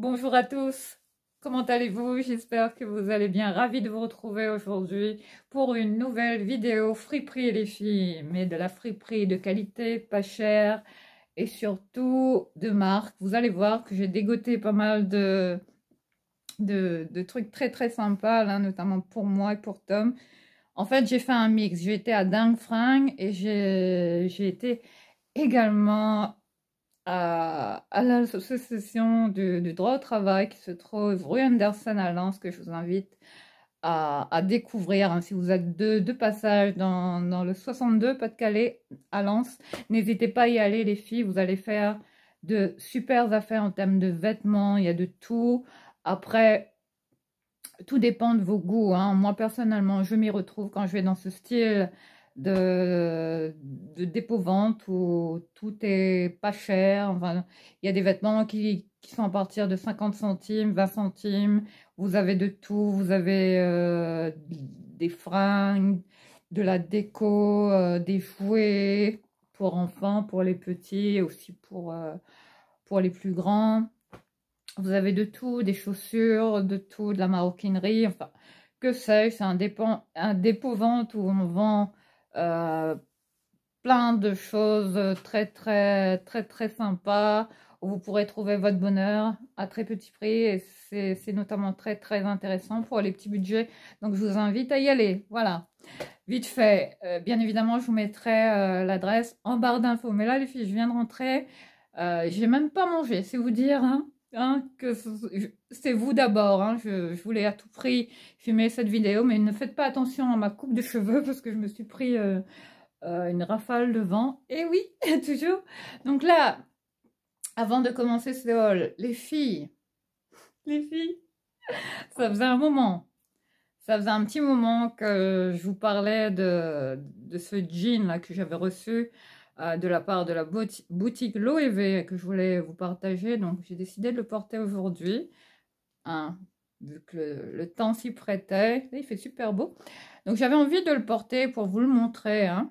Bonjour à tous, comment allez-vous? J'espère que vous allez bien. Ravi de vous retrouver aujourd'hui pour une nouvelle vidéo friperie les filles, mais de la friperie de qualité, pas chère et surtout de marque. Vous allez voir que j'ai dégoté pas mal de trucs très très sympas, là, notamment pour moi et pour Tom. En fait, j'ai fait un mix. J'ai été à Dingue Fringue et j'ai été également à l'association du droit au travail qui se trouve rue Anderson à Lens, que je vous invite à découvrir, hein. Si vous êtes de passage dans le 62 Pas-de-Calais à Lens, n'hésitez pas à y aller les filles, vous allez faire de super affaires en termes de vêtements, il y a de tout. Après, tout dépend de vos goûts, hein. Moi, personnellement, je m'y retrouve quand je vais dans ce style de dépôt-vente où tout est pas cher. Enfin, il y a des vêtements qui sont à partir de 50 centimes, 20 centimes. Vous avez de tout. Vous avez des fringues, de la déco, des jouets pour enfants, pour les petits et aussi pour les plus grands. Vous avez de tout, des chaussures, de tout, de la maroquinerie, enfin, que sais-je, c'est un dépôt-vente où on vend euh, plein de choses très, très, très, très sympas, où vous pourrez trouver votre bonheur à très petit prix, et c'est notamment très, très intéressant pour les petits budgets. Donc, je vous invite à y aller, voilà. Vite fait, bien évidemment, je vous mettrai l'adresse en barre d'infos. Mais là, les filles, je viens de rentrer. J'ai même pas mangé, c'est vous dire que c'est vous d'abord. Hein. Je voulais à tout prix filmer cette vidéo, mais ne faites pas attention à ma coupe de cheveux parce que je me suis pris une rafale de vent. Et oui, toujours. Donc là, avant de commencer ce haul, les filles, ça faisait un moment. Ça faisait un petit moment que je vous parlais de ce jean là que j'avais reçu de la part de la boutique Loewe que je voulais vous partager. Donc j'ai décidé de le porter aujourd'hui, hein, vu que le temps s'y prêtait. Là, il fait super beau. Donc j'avais envie de le porter pour vous le montrer, hein.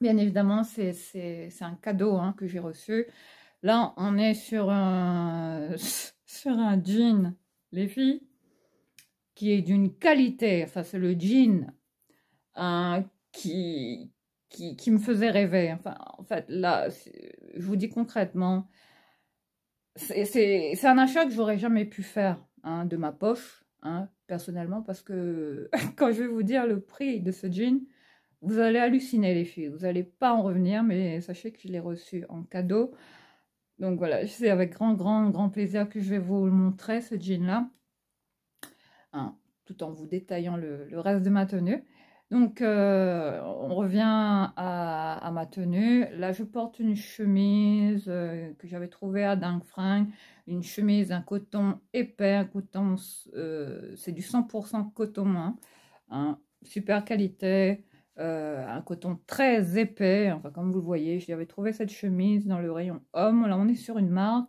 Bien évidemment, c'est un cadeau, hein, que j'ai reçu. Là, on est sur sur un jean, les filles, qui est d'une qualité. Enfin, c'est le jean hein, qui me faisait rêver. Enfin, en fait, là, je vous dis concrètement, c'est un achat que j'aurais jamais pu faire hein, de ma poche, hein, personnellement, parce que quand je vais vous dire le prix de ce jean, vous allez halluciner les filles. Vous n'allez pas en revenir, mais sachez que je l'ai reçu en cadeau. Donc voilà, c'est avec grand, grand, grand plaisir que je vais vous le montrer, ce jean-là, hein, tout en vous détaillant le reste de ma tenue. Donc, on revient à ma tenue. Là, je porte une chemise que j'avais trouvée à Dingue Fringue. Une chemise, un coton épais, un coton, c'est du 100% coton, hein, super qualité, un coton très épais. Enfin, comme vous le voyez, j'avais trouvé cette chemise dans le rayon homme. Là, on est sur une marque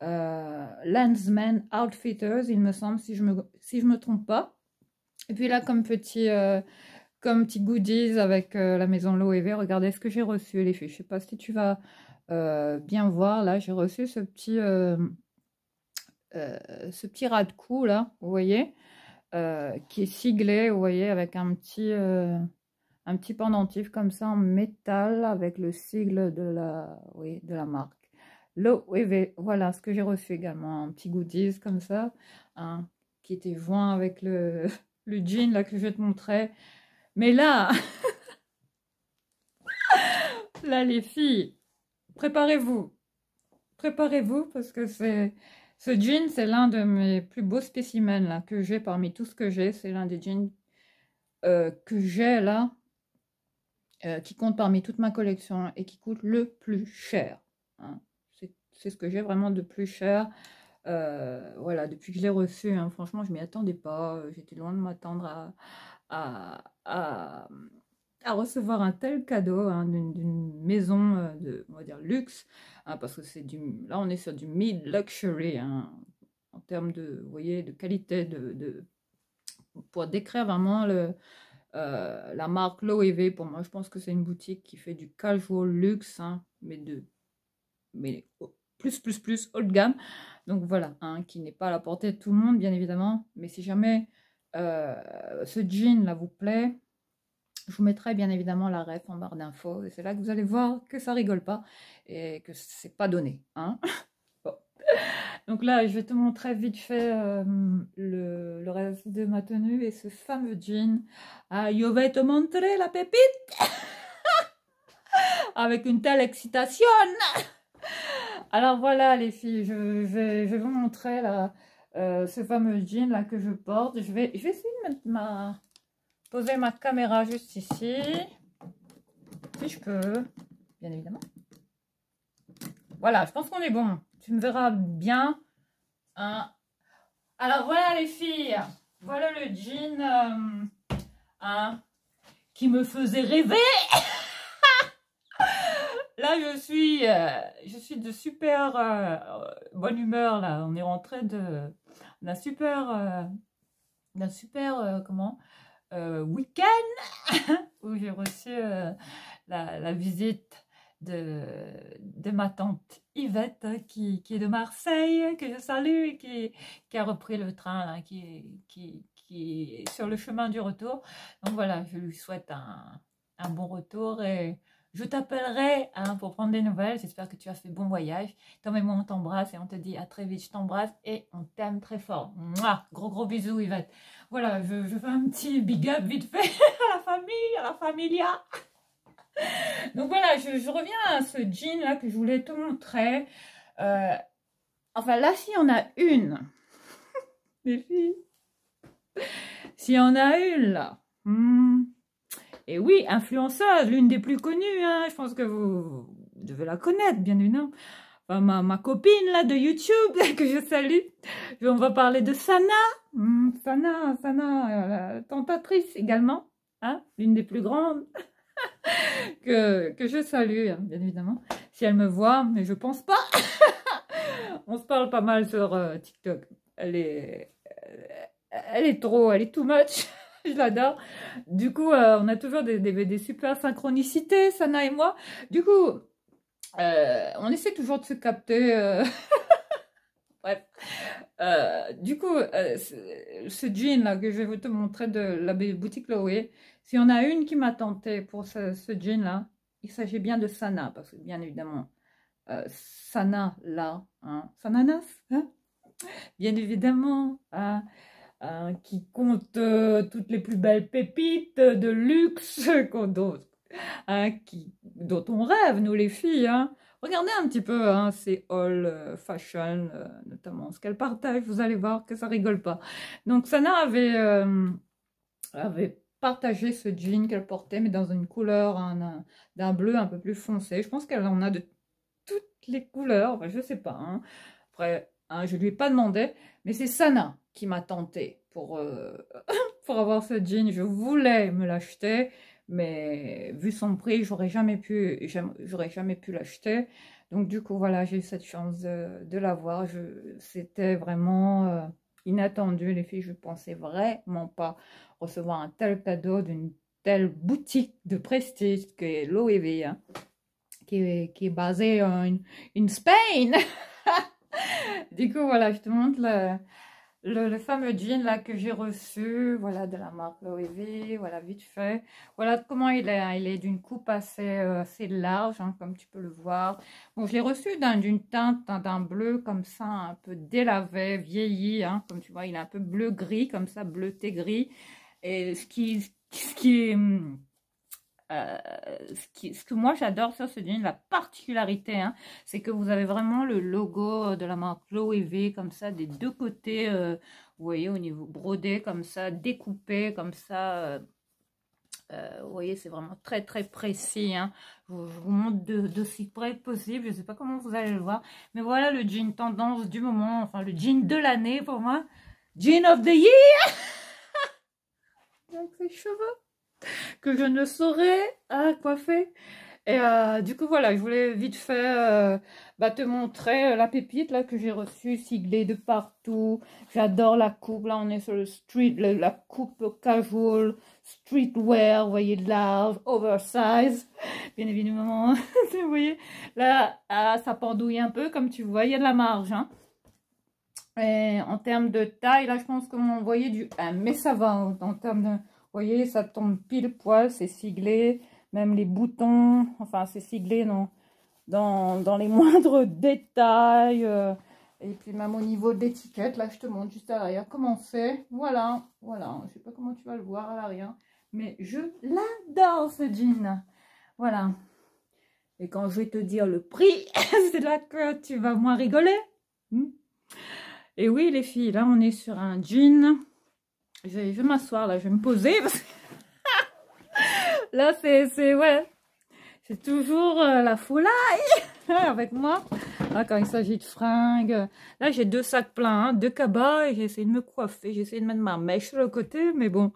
Landsman Outfitters, il me semble, si je me trompe pas. Et puis là, comme petit goodies avec la maison Loewe, regardez ce que j'ai reçu, les filles. Je sais pas si tu vas bien voir. Là, j'ai reçu ce petit ras de cou, là, vous voyez, qui est siglé, vous voyez, avec un petit pendentif comme ça en métal avec le sigle oui, de la marque. Loewe, voilà ce que j'ai reçu également, un petit goodies comme ça, hein, qui était joint avec le jean là que je te montrais. Mais là, là les filles, préparez-vous, préparez-vous parce que ce jean, c'est l'un de mes plus beaux spécimens là que j'ai parmi tout ce que j'ai. C'est l'un des jeans que j'ai là, qui compte parmi toute ma collection et qui coûte le plus cher, hein. C'est ce que j'ai vraiment de plus cher. Voilà, depuis que je l'ai reçu, hein, franchement, je m'y attendais pas. J'étais loin de m'attendre à, à, à recevoir un tel cadeau hein, d'une maison on va dire, luxe, hein, parce que là, on est sur du mid-luxury, hein, en termes de, vous voyez, de qualité, pour décrire vraiment la marque Loewe. Pour moi, je pense que c'est une boutique qui fait du casual luxe, hein, mais plus haut de gamme. Donc voilà, hein, qui n'est pas à la portée de tout le monde, bien évidemment. Mais si jamais ce jean là vous plaît, je vous mettrai bien évidemment la ref en barre d'infos. Et c'est là que vous allez voir que ça rigole pas et que c'est pas donné. Hein. Bon. Donc là, je vais te montrer vite fait le reste de ma tenue et ce fameux jean. Ah, je vais te montrer la pépite avec une telle excitation. Alors voilà les filles, je vais vous montrer là, ce fameux jean là que je porte. Je vais essayer de mettre poser ma caméra juste ici, si je peux, bien évidemment. Voilà, je pense qu'on est bon. Tu me verras bien. Hein. Alors voilà les filles, voilà le jean hein, qui me faisait rêver. Là, je suis de super bonne humeur là. On est rentré d'un super comment week-end où j'ai reçu la visite de ma tante Yvette qui est de Marseille, que je salue et qui a repris le train là, qui est sur le chemin du retour. Donc voilà, je lui souhaite un bon retour et je t'appellerai hein, pour prendre des nouvelles. J'espère que tu as fait bon voyage. Tom et moi, on t'embrasse et on te dit à très vite. Je t'embrasse et on t'aime très fort. Mouah, gros bisous, Yvette. Voilà, je fais un petit big up vite fait à la famille, à la familia. Donc voilà, je reviens à ce jean là que je voulais te montrer. Enfin là, s'il y en a une, les filles, s'il y en a une là. Et oui, influenceuse, l'une des plus connues, hein, je pense que vous devez la connaître, bien évidemment. Enfin, ma copine là de YouTube, que je salue. On va parler de Sana. Sana, tentatrice également, hein, l'une des plus grandes, que je salue, hein, bien évidemment. Si elle me voit, mais je pense pas. On se parle pas mal sur TikTok. Elle est too much. Je l'adore. Du coup, on a toujours des super synchronicités, Sana et moi. Du coup, on essaie toujours de se capter. Bref. Du coup, ce jean là que je vais te montrer de la boutique Chloé, s'il y en a une qui m'a tenté pour ce jean là, il s'agit bien de Sana, parce que bien évidemment, Sana là, hein, Sananas, hein, bien évidemment, hein, qui compte toutes les plus belles pépites de luxe dont on rêve, nous les filles. Hein. Regardez un petit peu hein, ces all fashion, notamment ce qu'elle partage, vous allez voir que ça rigole pas. Donc Sana avait partagé ce jean qu'elle portait, mais dans une couleur d'un bleu un peu plus foncé. Je pense qu'elle en a de toutes les couleurs, enfin, je sais pas. Hein. Après, hein, je lui ai pas demandé, mais c'est Sana qui m'a tenté pour avoir ce jean. Je voulais me l'acheter, mais vu son prix, j'aurais jamais pu l'acheter. Donc du coup, voilà, j'ai eu cette chance de l'avoir. C'était vraiment inattendu, les filles. Je pensais vraiment pas recevoir un tel cadeau d'une telle boutique de prestige qu'est l'OEV, hein, qui est basée en Spain. Du coup, voilà, je te montre le fameux jean là que j'ai reçu, voilà, de la marque Loewe, voilà, vite fait. Voilà comment il est, hein. Il est d'une coupe assez large, hein, comme tu peux le voir. Bon, je l'ai reçu d'une teinte, d'un bleu comme ça, un peu délavé, vieilli, hein, comme tu vois, il est un peu bleu-gris, comme ça, bleuté gris. Et ce que moi j'adore sur ce jean, la particularité, hein, c'est que vous avez vraiment le logo de la marque Loewe comme ça des deux côtés, vous voyez, au niveau brodé comme ça, découpé comme ça. Vous voyez, c'est vraiment très précis. Hein. Je vous montre d'aussi près que possible. Je ne sais pas comment vous allez le voir, mais voilà le jean tendance du moment, enfin le jean de l'année pour moi, jean of the year. Avec ses cheveux que je ne saurais coiffer. Et du coup, voilà, je voulais vite fait te montrer la pépite là que j'ai reçue, siglée de partout. J'adore la coupe. Là, on est sur le street, la coupe casual, streetwear, vous voyez, large, oversize. Bien évidemment, vous voyez, là, ça pendouille un peu, comme tu vois, il y a de la marge. Hein. Et en termes de taille, là, je pense qu'on voyait du 1, mais ça va en termes de... Vous voyez, ça tombe pile poil, c'est siglé. Même les boutons, enfin c'est siglé dans les moindres détails. Et puis même au niveau de l'étiquette, là je te montre juste à l'arrière comment c'est. Voilà, voilà, je sais pas comment tu vas le voir à l'arrière. Mais je l'adore ce jean. Voilà. Et quand je vais te dire le prix, c'est là que tu vas moins rigoler. Et oui les filles, là on est sur un jean. Je vais m'asseoir là, je vais me poser parce que là ouais. C'est toujours la folie avec moi. Là, quand il s'agit de fringues. Là, j'ai 2 sacs pleins, hein, 2 cabas et j'ai essayé de me coiffer. J'ai essayé de mettre ma mèche sur le côté. Mais bon,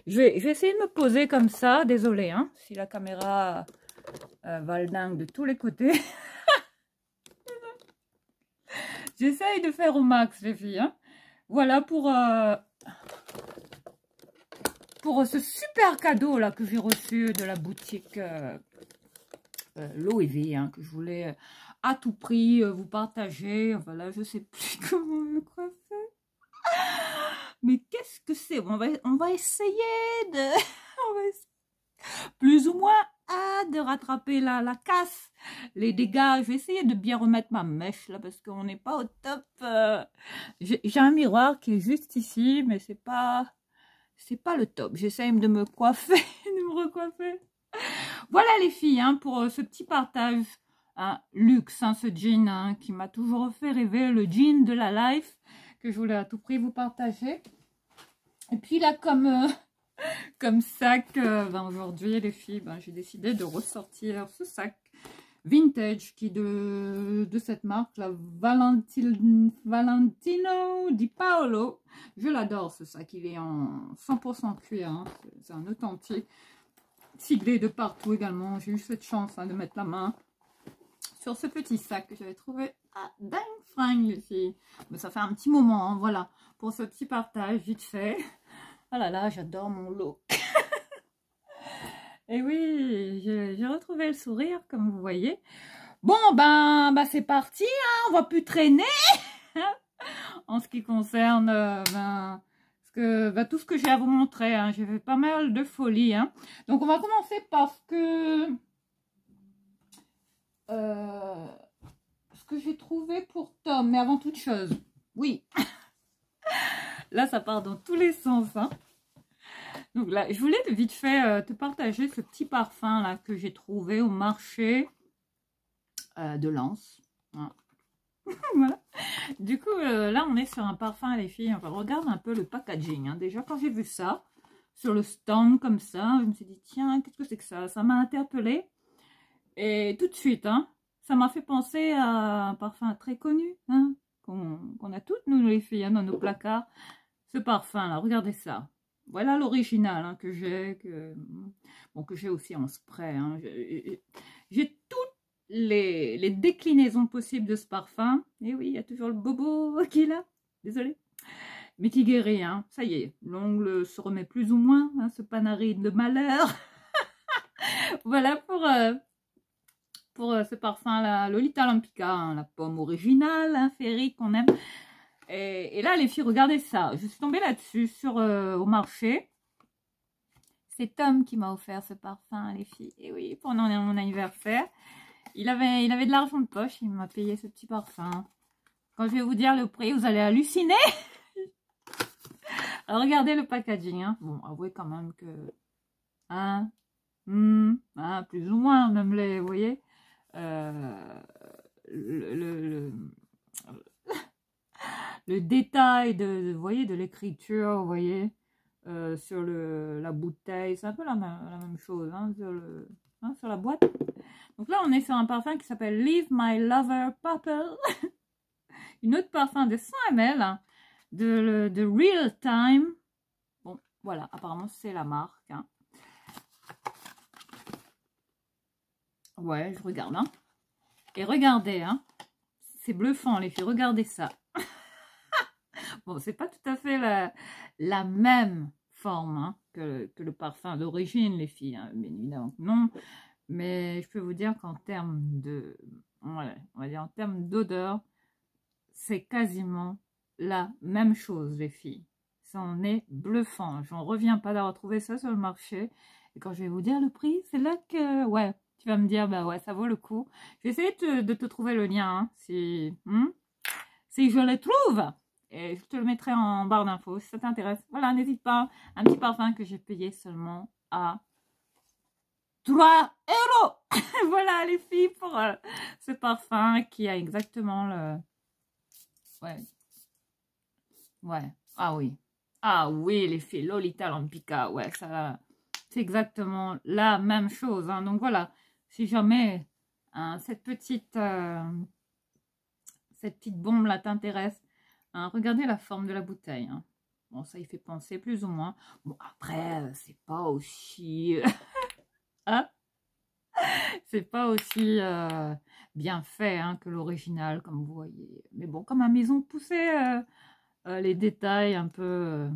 je vais essayer de me poser comme ça. Désolée, hein, si la caméra va le dingue de tous les côtés. J'essaye de faire au max, les filles. Hein. Voilà pour ce super cadeau là que j'ai reçu de la boutique Loewe, hein, que je voulais à tout prix vous partager. Enfin là, je sais plus comment me coiffer. Mais qu'est-ce que c'est? On va essayer de... plus ou moins de rattraper la casse, les dégâts. Je vais essayer de bien remettre ma mèche là parce qu'on n'est pas au top. J'ai un miroir qui est juste ici, mais c'est pas le top. J'essaye de me coiffer, de me recoiffer. Voilà les filles, hein, pour ce petit partage luxe, hein, ce jean hein, qui m'a toujours fait rêver, le jean de la life que je voulais à tout prix vous partager. Et puis là, comme sac, aujourd'hui les filles, j'ai décidé de ressortir ce sac vintage qui de cette marque, la Valentino Di Paolo. Je l'adore ce sac, il est en 100% cuir, hein, c'est un authentique. Siglé de partout également. J'ai eu cette chance de mettre la main sur ce petit sac que j'avais trouvé à dingue fringue les filles. Mais ça fait un petit moment, hein, voilà, pour ce petit partage vite fait. Oh là là, j'adore mon look. Et oui, j'ai retrouvé le sourire comme vous voyez. Bon, c'est parti, hein, on va plus traîner. En ce qui concerne tout ce que j'ai à vous montrer, hein. J'ai fait pas mal de folie. Hein. Donc, on va commencer par ce que j'ai trouvé pour Tom. Mais avant toute chose, oui. Là, ça part dans tous les sens. Hein. Donc là, je voulais vite fait te partager ce petit parfum là que j'ai trouvé au marché de Lens. Hein. Voilà. Du coup, là, on est sur un parfum, les filles. Enfin, regarde un peu le packaging. Hein. Déjà, quand j'ai vu ça, sur le stand, comme ça, je me suis dit, tiens, qu'est-ce que c'est que ça? Ça m'a interpellée. Et tout de suite, hein, ça m'a fait penser à un parfum très connu, hein, qu'on a toutes, nous, les filles, hein, dans nos placards. Ce parfum-là, regardez ça. Voilà l'original hein, que j'ai, que j'ai aussi en spray. Hein. J'ai toutes les déclinaisons possibles de ce parfum. Et oui, il y a toujours le bobo qui est là. Désolée. Mais qui guérit, hein. Ça y est, l'ongle se remet plus ou moins, hein, ce panaride de malheur. Voilà pour ce parfum-là, Lolita Lampica, hein, la pomme originale, hein, féerique qu'on aime. Et là, les filles, regardez ça. Je suis tombée là-dessus au marché. C'est Tom qui m'a offert ce parfum, les filles. Et oui, pendant mon anniversaire, il avait de l'argent de poche. Il m'a payé ce petit parfum. Quand je vais vous dire le prix, vous allez halluciner. Alors, regardez le packaging. Hein. Bon, avouez quand même que... Hein, plus ou moins, même les... Vous voyez le détail vous voyez, de l'écriture, vous voyez, sur la bouteille, c'est un peu la même chose hein, sur la boîte. Donc là, on est sur un parfum qui s'appelle Leave My Lover Purple. Une autre parfum de 100 ml hein, de Real Time. Bon, voilà, apparemment c'est la marque. Hein. Ouais, je regarde, hein. Et regardez, hein. C'est bluffant, les filles. Regardez ça. Bon, c'est pas tout à fait la même forme hein, que le parfum d'origine, les filles. Hein, bien évidemment, non. Mais je peux vous dire qu'en termes de... Ouais, on va dire en termes d'odeur, c'est quasiment la même chose, les filles. Ça en est bluffant. J'en reviens pas d'avoir trouvé ça sur le marché. Et quand je vais vous dire le prix, c'est là que... Ouais, tu vas me dire, bah ouais, ça vaut le coup. Je vais essayer de te trouver le lien, hein, si je le trouve. Et je te le mettrai en barre d'infos si ça t'intéresse. Voilà, n'hésite pas. Un petit parfum que j'ai payé seulement à 3 euros. Voilà, les filles, pour ce parfum qui a exactement le... Ouais. Ouais. Ah oui. Ah oui, les filles. Lolita Lampica. Ouais, ça... C'est exactement la même chose. Hein. Donc voilà. Si jamais hein, cette petite bombe là t'intéresse, hein, regardez la forme de la bouteille. Hein. Bon, ça y fait penser plus ou moins. Bon, après, c'est pas aussi... hein, c'est pas aussi bien fait hein, que l'original, comme vous voyez. Mais bon, comme à Maison Poussée, les détails un peu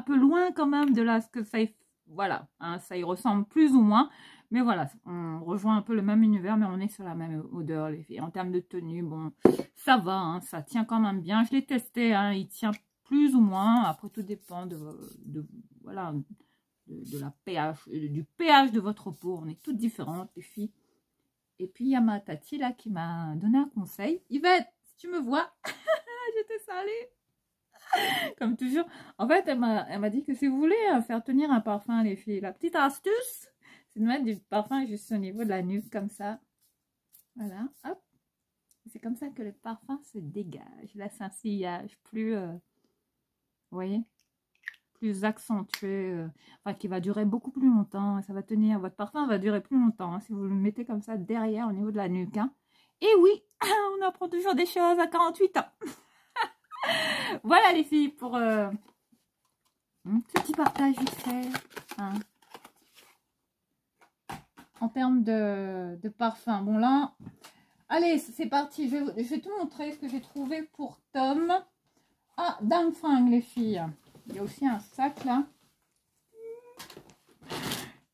loin quand même de là, ce que ça y... Voilà, hein, ça y ressemble plus ou moins. Mais voilà, on rejoint un peu le même univers, mais on est sur la même odeur, les filles. En termes de tenue, bon, ça va, hein, ça tient quand même bien. Je l'ai testé, hein, il tient plus ou moins. Après, tout dépend voilà, de la pH, du pH de votre peau. On est toutes différentes, les filles. Et puis, il y a ma tati, là, qui m'a donné un conseil. Yvette, si tu me vois, j'étais salée. Comme toujours. En fait, elle m'a dit que si vous voulez faire tenir un parfum, les filles, la petite astuce, c'est de mettre du parfum juste au niveau de la nuque, comme ça. Voilà, hop. C'est comme ça que le parfum se dégage. Là, c'est un sillage plus, vous voyez, plus accentué, enfin, qui va durer beaucoup plus longtemps. Et ça va tenir, votre parfum va durer plus longtemps, hein, si vous le mettez comme ça derrière, au niveau de la nuque. Hein. Et oui, on apprend toujours des choses à 48 ans. Voilà, les filles, pour... ce petit partage vite fait hein. En termes de parfum. Bon là, allez, c'est parti. Je vais tout montrer ce que j'ai trouvé pour Tom. Ah, Dang Fang, les filles. Il y a aussi un sac là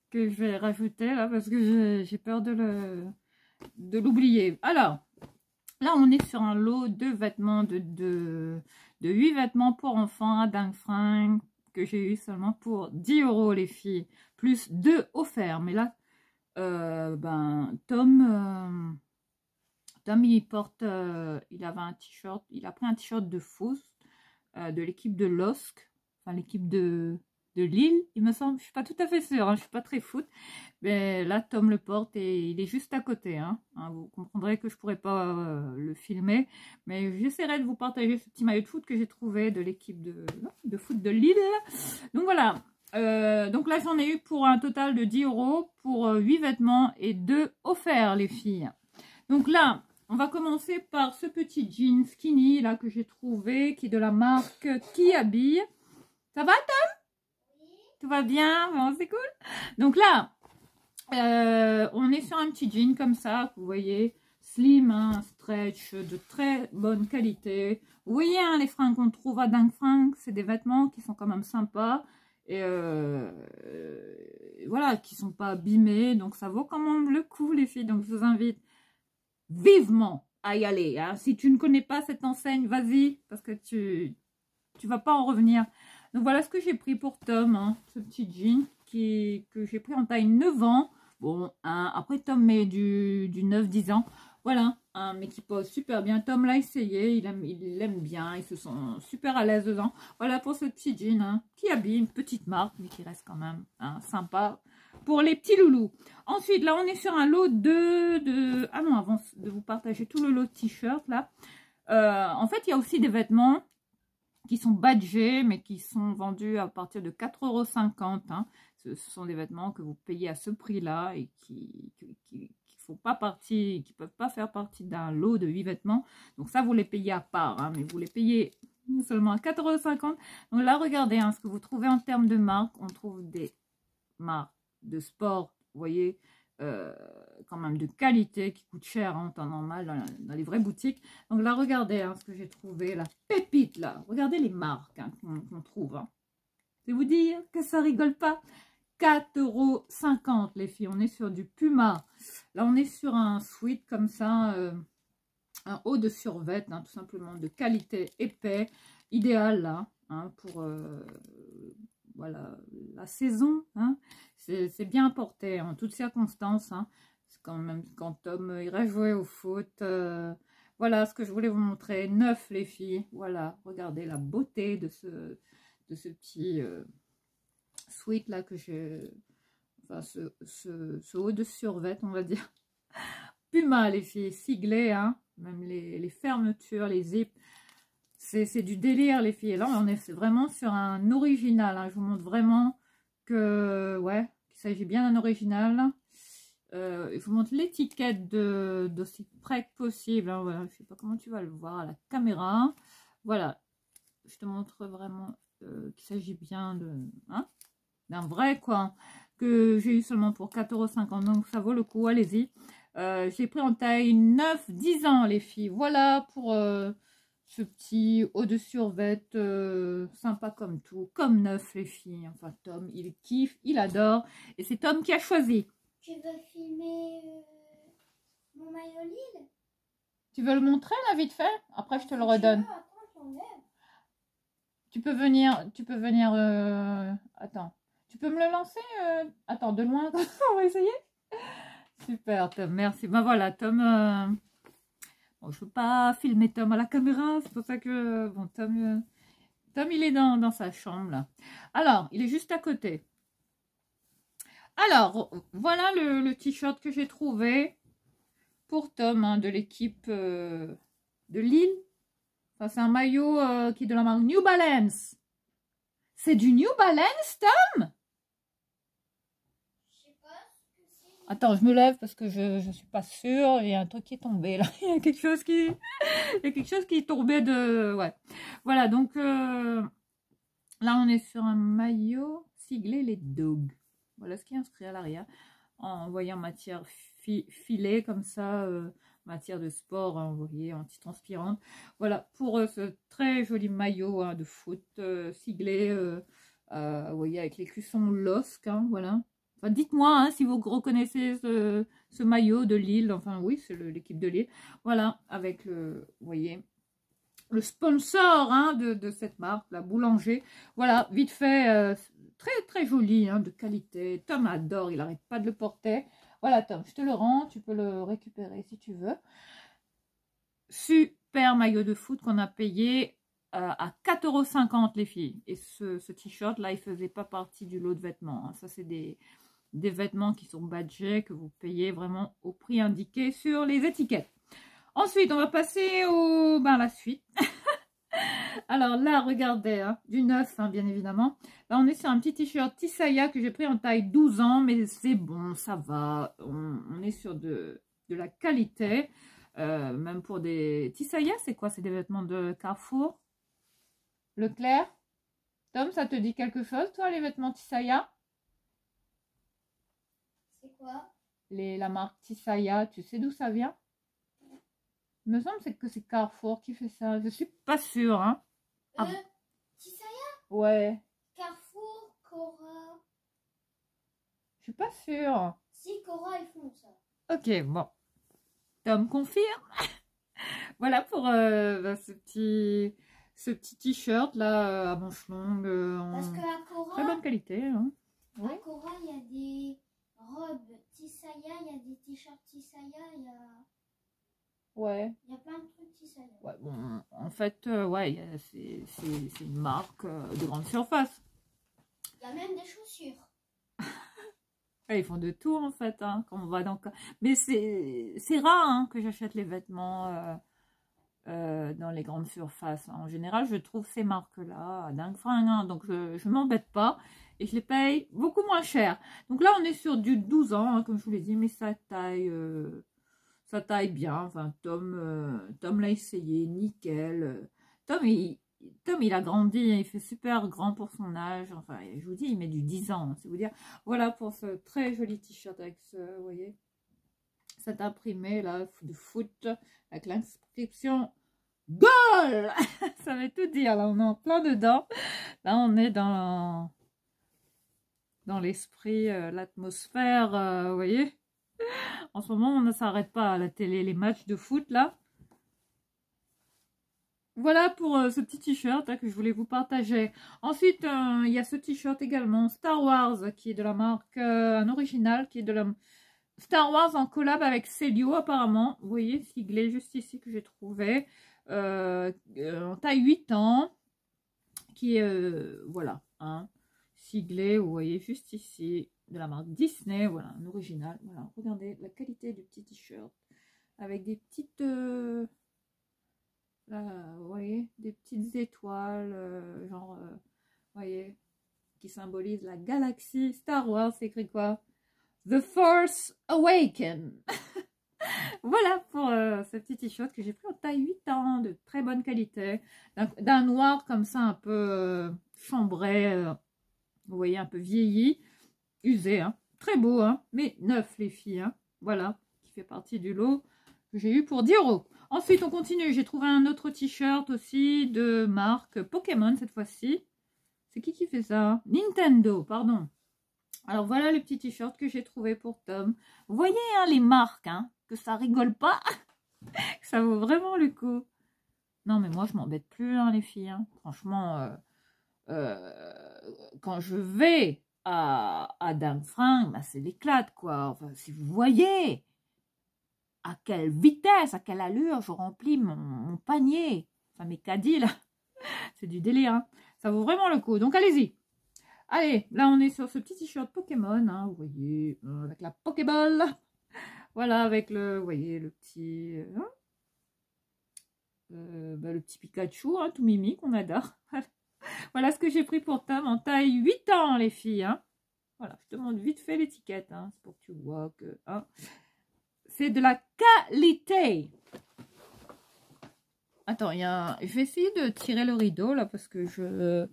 que je vais rajouter là parce que j'ai peur de l'oublier. Alors, là on est sur un lot de vêtements, de 8 vêtements pour enfants à Dang Fang que j'ai eu seulement pour 10 euros les filles, plus 2 offerts. Mais là, Tom, il porte, il avait un t-shirt, il a pris un t-shirt de Faust, de l'équipe de LOSC, enfin l'équipe de Lille, il me semble. Je suis pas tout à fait sûre, hein, je suis pas très foot. Mais là, Tom le porte et il est juste à côté. Hein. Vous comprendrez que je pourrais pas le filmer, mais j'essaierai de vous partager ce petit maillot de foot que j'ai trouvé de l'équipe de foot de Lille. Donc voilà. Donc là, j'en ai eu pour un total de 10 euros pour 8 vêtements et 2 offerts, les filles. Donc là, on va commencer par ce petit jean skinny là que j'ai trouvé, qui est de la marque Qui Habille. Ça va, Tom? Tout va bien? Bon, c'est cool. Donc là, on est sur un petit jean comme ça, vous voyez, slim, hein, stretch, de très bonne qualité. Vous voyez, hein, les fringues qu'on trouve à Dang Fang, c'est des vêtements qui sont quand même sympas. Et voilà, qui sont pas abîmés. Donc ça vaut quand même le coup, les filles. Donc je vous invite vivement à y aller. Hein. Si tu ne connais pas cette enseigne, vas-y, parce que tu vas pas en revenir. Donc voilà ce que j'ai pris pour Tom, hein, ce petit jean que j'ai pris en taille 9 ans. Bon, hein, après Tom met du 9-10 ans. Voilà, hein, mais qui pose super bien. Tom l'a essayé, il l'aime bien, il se sent super à l'aise dedans. Voilà pour ce petit jean, hein, qui habille une petite marque, mais qui reste quand même hein, sympa pour les petits loulous. Ensuite, là, on est sur un lot de... Ah non, avant de vous partager tout le lot de t-shirts, là. En fait, il y a aussi des vêtements qui sont badgés, mais qui sont vendus à partir de 4,50 €. Hein. Ce sont des vêtements que vous payez à ce prix-là et qui font pas partie, qui peuvent pas faire partie d'un lot de 8 vêtements. Donc ça, vous les payez à part, hein, mais vous les payez seulement à 4,50 €. Donc là, regardez hein, ce que vous trouvez en termes de marque. On trouve des marques de sport, vous voyez, quand même de qualité, qui coûte cher en temps normal dans les vraies boutiques. Donc là, regardez ce que j'ai trouvé, la pépite là. Regardez les marques qu'on trouve. Je vais vous dire que ça rigole pas. 4,50 € les filles. On est sur du Puma. Là, on est sur un sweat comme ça, un haut de survêt, tout simplement de qualité épais, idéal là, pour voilà, la saison. C'est bien porté en toutes circonstances. C'est quand même quand Tom irait jouer au foot. Voilà ce que je voulais vous montrer. Neuf les filles. Voilà, regardez la beauté de ce petit sweat là que j'ai. Enfin, ce haut de survêt, on va dire. Puma les filles, siglé, même les fermetures, les zips. C'est du délire les filles. Et là, on est vraiment sur un original. Je vous montre vraiment que, ouais, qu'il s'agit bien d'un original. Je vous montre l'étiquette d'aussi près que possible. Voilà. Je ne sais pas comment tu vas le voir à la caméra. Voilà. Je te montre vraiment qu'il s'agit bien d'un vrai, quoi. Que j'ai eu seulement pour 4,50 €. Donc, ça vaut le coup. Allez-y. Je l'ai pris en taille 9-10 ans, les filles. Voilà pour ce petit haut de survêt sympa comme tout. Comme neuf, les filles. Enfin, Tom, il kiffe, il adore. Et c'est Tom qui a choisi. Tu veux filmer mon maillot Lille? Tu veux le montrer, là, vite fait? Après, je te le redonne. Tu peux venir... Attends. Tu peux me le lancer attends, de loin. On va essayer. Super, Tom, merci. Ben voilà, Tom, bon, je ne veux pas filmer Tom à la caméra, c'est pour ça que, bon, Tom, il est dans sa chambre, là. Alors, il est juste à côté. Alors, voilà le t-shirt que j'ai trouvé pour Tom, de l'équipe de Lille. Enfin, c'est un maillot qui est de la marque New Balance. C'est du New Balance, Tom? Attends, je me lève parce que je suis pas sûre. Il y a un truc qui est tombé là. Il y a quelque chose qui est tombé de... Ouais. Voilà, donc là, on est sur un maillot siglé les Dogs. Voilà ce qui est inscrit à l'arrière. En voyant matière filet comme ça, matière de sport, vous voyez, anti-transpirante. Voilà, pour ce très joli maillot de foot siglé, vous voyez, avec les cuissons LOSC, voilà. Enfin, dites-moi si vous reconnaissez ce maillot de Lille. Enfin, oui, c'est l'équipe de Lille. Voilà, avec vous voyez, le sponsor de cette marque, la Boulanger. Voilà, vite fait, très très joli, de qualité. Tom adore, il n'arrête pas de le porter. Voilà, Tom, je te le rends. Tu peux le récupérer si tu veux. Super maillot de foot qu'on a payé à 4,50 € les filles. Et ce t-shirt là, il faisait pas partie du lot de vêtements. Ça, c'est des vêtements qui sont badgés, que vous payez vraiment au prix indiqué sur les étiquettes. Ensuite, on va passer à la suite. Alors là, regardez, du neuf, bien évidemment. Là, on est sur un petit t-shirt Tisaya que j'ai pris en taille 12 ans, mais c'est bon, ça va. On est sur de la qualité. Même pour des... Tisaya, c'est quoi? C'est des vêtements de Carrefour? Leclerc? Tom, ça te dit quelque chose, toi, les vêtements Tisaya? C'est quoi? La marque Tisaya, tu sais d'où ça vient? Il me semble que c'est Carrefour qui fait ça. Je suis pas sûre, Tisaya? Ouais. Carrefour, Cora. Je suis pas sûre. Si, Cora, ils font ça. Ok, bon. Tom confirme. Voilà pour ce petit t-shirt là à manches longues Parce que à Cora, très bonne qualité. Oui. À Cora, il y a des robes Tisaya, il y a des t-shirts Tisaya, il y a... Ouais. Il y a plein de trucs Tisaya. Ouais, bon, en fait, ouais, c'est une marque de grande surface. Il y a même des chaussures. Ils font de tout en fait, quand on va dans... Mais c'est rare que j'achète les vêtements dans les grandes surfaces. En général, je trouve ces marques-là dingue fringue, donc je ne m'embête pas et je les paye beaucoup moins cher. Donc là, on est sur du 12 ans, comme je vous l'ai dit, mais ça taille bien. Enfin, Tom l'a essayé, nickel. Tom, il Tom, il a grandi, il fait super grand pour son âge. Enfin, je vous dis, il met du 10 ans, hein, c'est vous dire. Voilà pour ce très joli t-shirt avec ce, vous voyez, cet imprimé là de foot avec l'inscription GOAL. Ça veut tout dire, là, on est en plein dedans. Là, on est dans l'esprit, l'atmosphère, vous voyez. En ce moment, on ne s'arrête pas à la télé, les matchs de foot, là. Voilà pour ce petit t-shirt que je voulais vous partager. Ensuite, il y a ce t-shirt également, Star Wars, qui est de la marque, un original, qui est de la Star Wars en collab avec Celio, apparemment. Vous voyez, siglé juste ici que j'ai trouvé. En taille 8 ans, qui est, voilà, hein, siglé, vous voyez, juste ici, de la marque Disney, voilà, un original. Voilà, regardez la qualité du petit t-shirt, avec des petites... là, vous voyez, des petites étoiles, genre, vous voyez, qui symbolisent la galaxie. Star Wars, c'est écrit quoi? The Force Awakens. Voilà pour ce petit t-shirt que j'ai pris en taille 8 ans, de très bonne qualité, d'un noir comme ça, un peu chambré, vous voyez, un peu vieilli, usé, hein. Très beau, hein, mais neuf les filles, hein. Voilà, qui fait partie du lot que j'ai eu pour 10 €. Ensuite, on continue. J'ai trouvé un autre t-shirt aussi de marque Pokémon cette fois-ci. C'est qui fait ça? Nintendo, pardon. Alors, voilà le petit t-shirt que j'ai trouvé pour Tom. Vous voyez, hein, les marques, hein, que ça rigole pas. Que ça vaut vraiment le coup. Non, mais moi, je m'embête plus, hein, les filles. Hein. Franchement, quand je vais à Dame Fringue, bah, c'est l'éclate, quoi. Enfin, si vous voyez... à quelle vitesse, à quelle allure je remplis mon panier. Enfin, mes caddies, là. C'est du délire, hein. Ça vaut vraiment le coup. Donc, allez-y. Allez, là, on est sur ce petit t-shirt Pokémon, hein, vous voyez, avec la Pokéball. Voilà, avec le, vous voyez, le petit... hein, le petit Pikachu, hein, tout mimi, qu'on adore. Voilà ce que j'ai pris pour Tom en taille 8 ans, les filles. Hein. Voilà, je te montre vite fait l'étiquette, hein, c'est pour que tu vois que... Hein, c'est de la qualité. Attends, je vais essayer de tirer le rideau là parce que je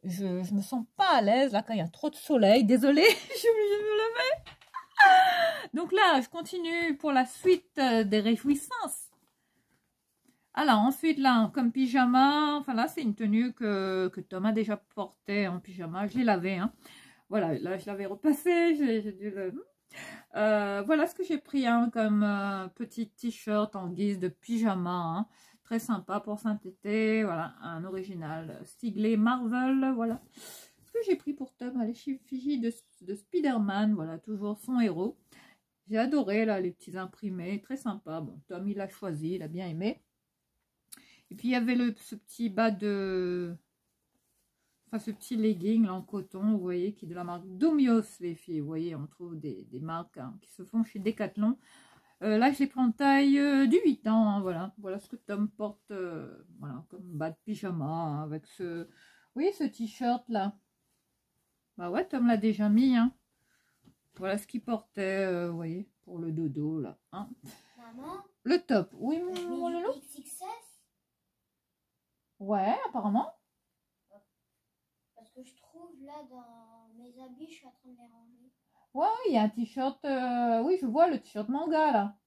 me sens pas à l'aise là quand il y a trop de soleil. Désolée, je suis obligée de me lever. Donc là, je continue pour la suite des réjouissances. Alors ensuite là, comme pyjama, enfin là c'est une tenue que Tom a déjà portée en pyjama. Je l'ai lavé, hein. Voilà, là je l'avais repassé, j'ai dû le... voilà ce que j'ai pris hein, comme petit t-shirt en guise de pyjama. Hein. Très sympa pour cet été. Voilà, un original siglé Marvel. Voilà ce que j'ai pris pour Tom à l'effigie de Spider-Man. Voilà, toujours son héros. J'ai adoré là les petits imprimés. Très sympa. Bon, Tom il a choisi, il a bien aimé. Et puis il y avait ce petit bas de... Enfin, ce petit legging là, en coton, vous voyez, qui est de la marque Domios, les filles. Vous voyez, on trouve des marques hein, qui se font chez Decathlon. Là, je l'ai pris en taille du 8 ans. Hein, voilà. Voilà ce que Tom porte voilà, comme bas de pyjama hein, avec ce... Vous voyez ce t-shirt là? Bah ouais, Tom l'a déjà mis. Hein. Voilà ce qu'il portait, vous voyez, pour le dodo là. Hein. Maman, Le top. Oui, mon loulou? XXS. Ouais, apparemment. Parce que je trouve là dans mes habits, je suis en train de les ranger. Ouais, il y a un t-shirt. Oui, je vois le t-shirt manga là.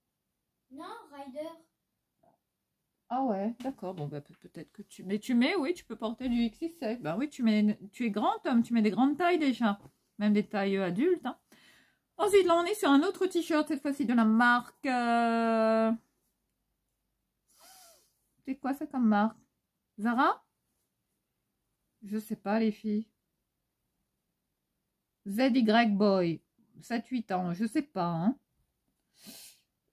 Non, Rider. Ah ouais, d'accord. Bon, bah, peut-être que tu... Mais tu mets, oui, tu peux porter du XXL. Bah oui, tu es grand, Tom. Tu mets des grandes tailles déjà. Même des tailles adultes. Hein. Ensuite, là, on est sur un autre t-shirt, cette fois-ci de la marque... C'est quoi ça comme marque? Zara? Je sais pas, les filles. ZY Boy. 7-8 ans, je sais pas. Hein.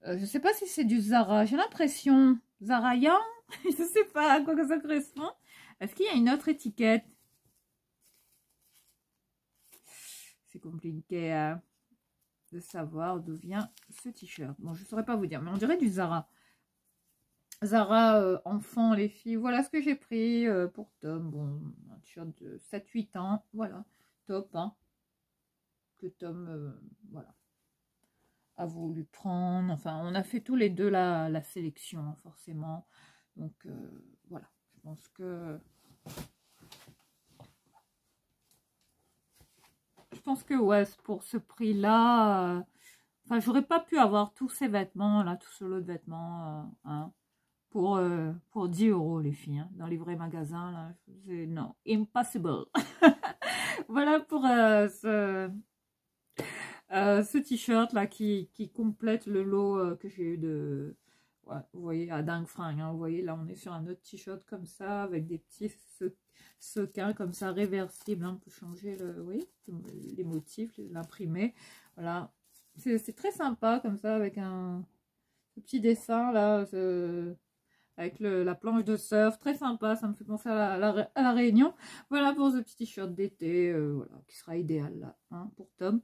Je sais pas si c'est du Zara. J'ai l'impression... Zara Young? Je sais pas à quoi ça correspond. Est-ce qu'il y a une autre étiquette? C'est compliqué hein, de savoir d'où vient ce t-shirt. Bon, je ne saurais pas vous dire, mais on dirait du Zara. Zara enfant, les filles. Voilà ce que j'ai pris pour Tom. Bon, un t-shirt de 7-8 ans. Voilà, top. Hein, que Tom, voilà, a voulu prendre. Enfin, on a fait tous les deux la sélection, forcément. Donc, voilà. Je Je pense que ouais, pour ce prix-là, enfin, j'aurais pas pu avoir tous ces vêtements, là, tout ce lot de vêtements, hein, pour 10 € les filles, hein, dans les vrais magasins, là, non, impossible. Voilà pour ce t-shirt là qui complète le lot que j'ai eu de... Ouais, vous voyez, à dingue fringue, hein, vous voyez, là on est sur un autre t-shirt comme ça, avec des petits sequins comme ça, réversibles, hein, on peut changer oui, les motifs, l'imprimer, voilà, c'est très sympa comme ça, avec un petit dessin là, avec la planche de surf, très sympa, ça me fait penser à la Réunion. Voilà pour ce petit t-shirt d'été, voilà, qui sera idéal là, hein, pour Tom.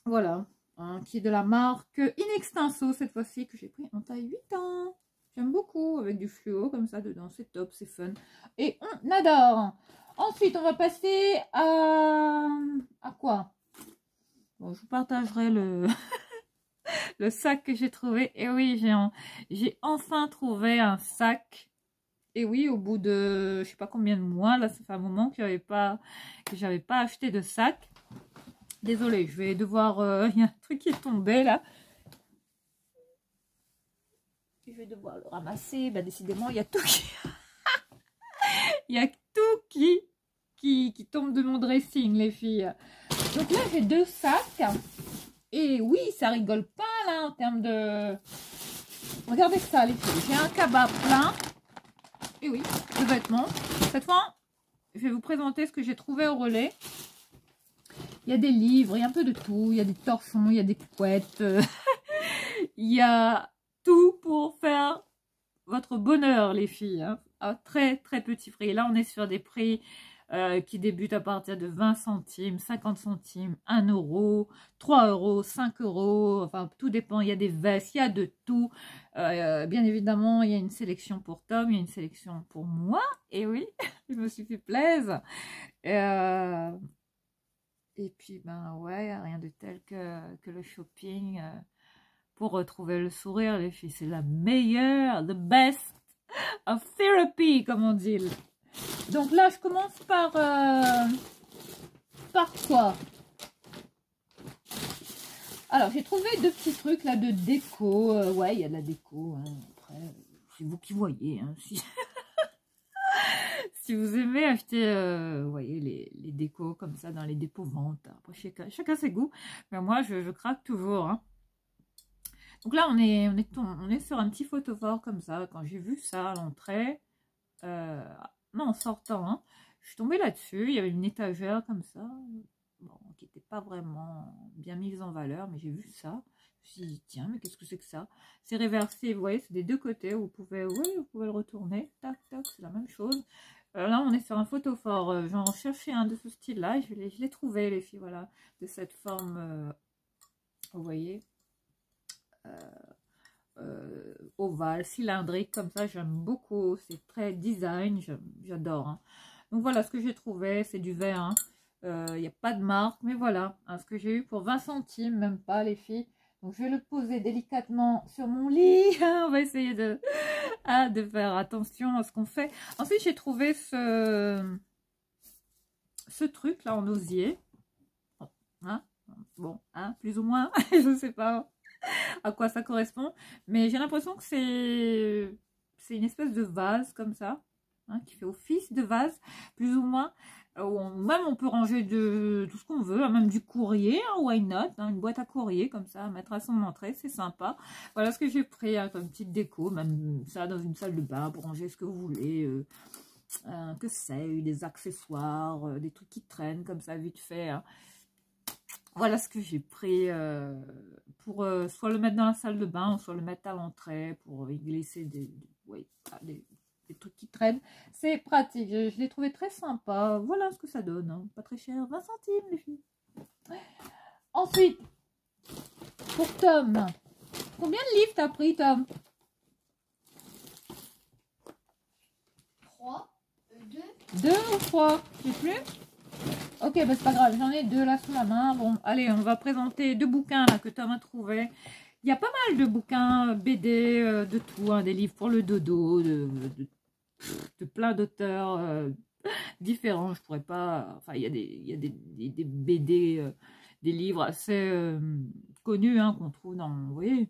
Voilà, hein, qui est de la marque In Extenso cette fois-ci, que j'ai pris en taille 8 ans. J'aime beaucoup, avec du fluo comme ça dedans, c'est top, c'est fun. Et on adore. Ensuite, on va passer à quoi? Bon, je vous partagerai le... le sac que j'ai trouvé. Et oui, j'ai enfin trouvé un sac. Et oui, au bout de je sais pas combien de mois, là, ça fait un moment que j'avais pas acheté de sac. Désolée, je vais devoir... Il y a un truc qui est tombé là. Je vais devoir le ramasser. Bah, décidément, il y a tout qui... il y a tout qui tombe de mon dressing, les filles. Donc là, j'ai 2 sacs. Et oui, ça rigole pas là en termes de... Regardez ça, les filles. J'ai un cabas plein. Et oui, de vêtements. Cette fois, je vais vous présenter ce que j'ai trouvé au relais. Il y a des livres, il y a un peu de tout. Il y a des torchons, il y a des couettes. Il y a tout pour faire votre bonheur, les filles. Hein. À très, très petit prix. Là, on est sur des prix qui débutent à partir de 20 centimes, 50 centimes, 1 €, 3 €, 5 €. Enfin, tout dépend. Il y a des vestes, il y a de tout. Bien évidemment, il y a une sélection pour Tom, il y a une sélection pour moi. Et oui, je me suis fait plaisir. Et puis, ben ouais, rien de tel que le shopping pour retrouver le sourire, les filles. C'est la meilleure, the best of therapy, comme on dit. Donc là, je commence par quoi? Alors, j'ai trouvé 2 petits trucs là de déco. Ouais, il y a de la déco. Hein. Après, c'est vous qui voyez. Hein, si... si vous aimez acheter, vous voyez, les décos comme ça dans les dépôts ventes. Après, chacun ses goûts. Mais moi, je craque toujours. Hein. Donc là, on est sur un petit photophore comme ça. Quand j'ai vu ça à l'entrée, non, en sortant, hein, je suis tombée là-dessus. Il y avait une étagère comme ça, bon, qui n'était pas vraiment bien mise en valeur, mais j'ai vu ça. Je me suis dit, tiens, mais qu'est-ce que c'est que ça? C'est réversé, vous voyez, c'est des 2 côtés. Vous pouvez le retourner. Tac, tac, c'est la même chose. Là, on est sur un photophore. J'en cherchais un de ce style-là. Je l'ai trouvé, les filles, voilà, de cette forme, vous voyez, ovale, cylindrique, comme ça, j'aime beaucoup. C'est très design, j'adore. Hein. Donc voilà ce que j'ai trouvé, c'est du verre. Hein. Il n'y a pas de marque, mais voilà, hein, ce que j'ai eu pour 20 centimes, même pas, les filles. Donc je vais le poser délicatement sur mon lit. On va essayer de faire attention à ce qu'on fait. Ensuite, j'ai trouvé ce truc là en osier. Hein, bon, hein, plus ou moins, je ne sais pas à quoi ça correspond, mais j'ai l'impression que c'est une espèce de vase comme ça, hein, qui fait office de vase, plus ou moins. Même on peut ranger de tout ce qu'on veut, hein, même du courrier, hein, why not, hein, une boîte à courrier comme ça, à mettre à son entrée, c'est sympa. Voilà ce que j'ai pris hein, comme petite déco, même ça dans une salle de bain pour ranger ce que vous voulez, que c'est, des accessoires, des trucs qui traînent comme ça vite fait. Hein. Voilà ce que j'ai pris pour soit le mettre dans la salle de bain, soit le mettre à l'entrée pour y glisser des trucs qui traînent. C'est pratique, je l'ai trouvé très sympa. Voilà ce que ça donne, hein. Pas très cher, 20 centimes les filles. Ensuite, pour Tom, combien de livres t'as pris, Tom? 3, 2. 2 ou 3, je sais plus. Ok, bah c'est pas grave, j'en ai 2 là sous la main. Bon, allez, on va présenter 2 bouquins là que Tom a trouvé. Il y a pas mal de bouquins BD, de tout, hein, des livres pour le dodo, de plein d'auteurs différents. Je pourrais pas... Enfin, il y a des BD, des livres assez connus hein, qu'on trouve dans, vous voyez,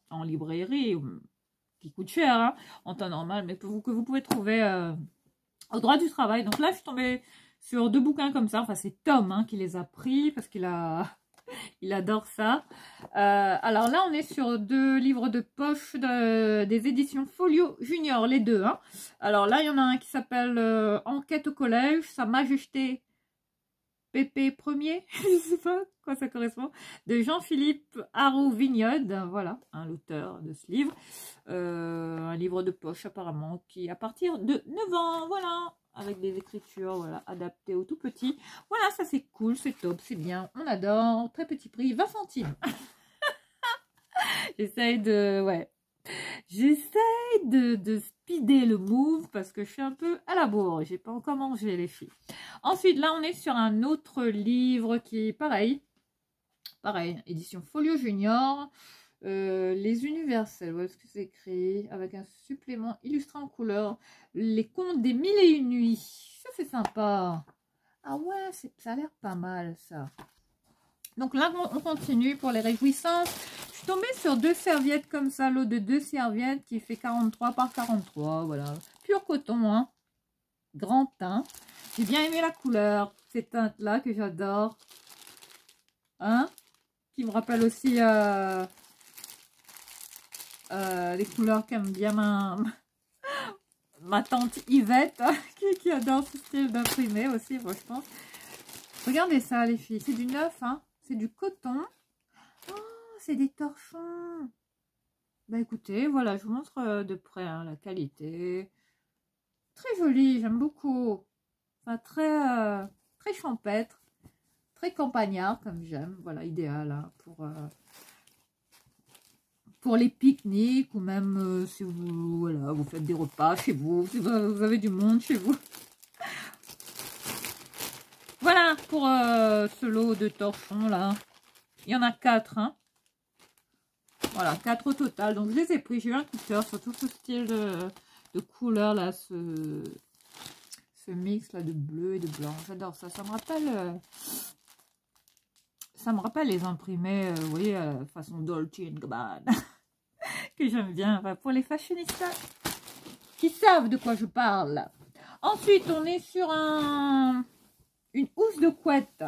en librairie, qui coûtent cher hein, en temps normal, mais que vous pouvez trouver au droit du travail. Donc là, je suis tombée sur 2 bouquins comme ça. Enfin, c'est Tom hein, qui les a pris parce qu'il a... Il adore ça. Alors là, on est sur 2 livres de poche des éditions Folio Junior, les 2. Hein. Alors là, il y en a un qui s'appelle Enquête au collège, Sa Majesté Pépé Ier, je sais pas à quoi ça correspond, de Jean-Philippe Haro-Vignode, voilà, hein, l'auteur de ce livre. Un livre de poche apparemment qui à partir de 9 ans, voilà, avec des écritures, voilà, adaptées aux tout petits. Voilà, ça c'est cool, c'est top, c'est bien, on adore, très petit prix, 20 centimes. J'essaye de, ouais, j'essaye de speeder le move parce que je suis un peu à la bourre, j'ai pas encore mangé les filles. Ensuite, là, on est sur un autre livre qui est pareil, édition Folio Junior, les universels, voilà ce que c'est écrit, avec un supplément illustré en couleur, les contes des 1001 nuits, ça c'est sympa. Ah ouais, ça a l'air pas mal ça. Donc là, on continue pour les réjouissances. Je suis tombée sur 2 serviettes comme ça, l'eau de 2 serviettes qui fait 43 par 43, voilà. Pur coton, hein. Grand teint. J'ai bien aimé la couleur, ces teintes-là que j'adore. Hein? Qui me rappelle aussi les couleurs qu'aime bien ma tante Yvette, hein, qui adore ce style d'imprimé aussi, moi, je pense. Regardez ça, les filles. C'est du neuf, hein. C'est du coton. Oh, c'est des torchons. Bah écoutez, voilà, je vous montre de près hein, la qualité. Très joli, j'aime beaucoup. Enfin, très champêtre. Très campagnard, comme j'aime. Voilà, idéal hein, pour les pique-niques ou même si vous, voilà, vous faites des repas chez vous, si vous avez du monde chez vous. Voilà pour ce lot de torchons là. Il y en a 4. Hein. Voilà, 4 au total. Donc je les ai pris. J'ai eu un coup de cœur sur tout ce style de couleur là. Ce mix là de bleu et de blanc. J'adore ça. Ça me rappelle les imprimés, vous voyez, façon Dolce & Gabbana. Que j'aime bien. Enfin, pour les fashionistas qui savent de quoi je parle. Ensuite, on est sur une housse de couette.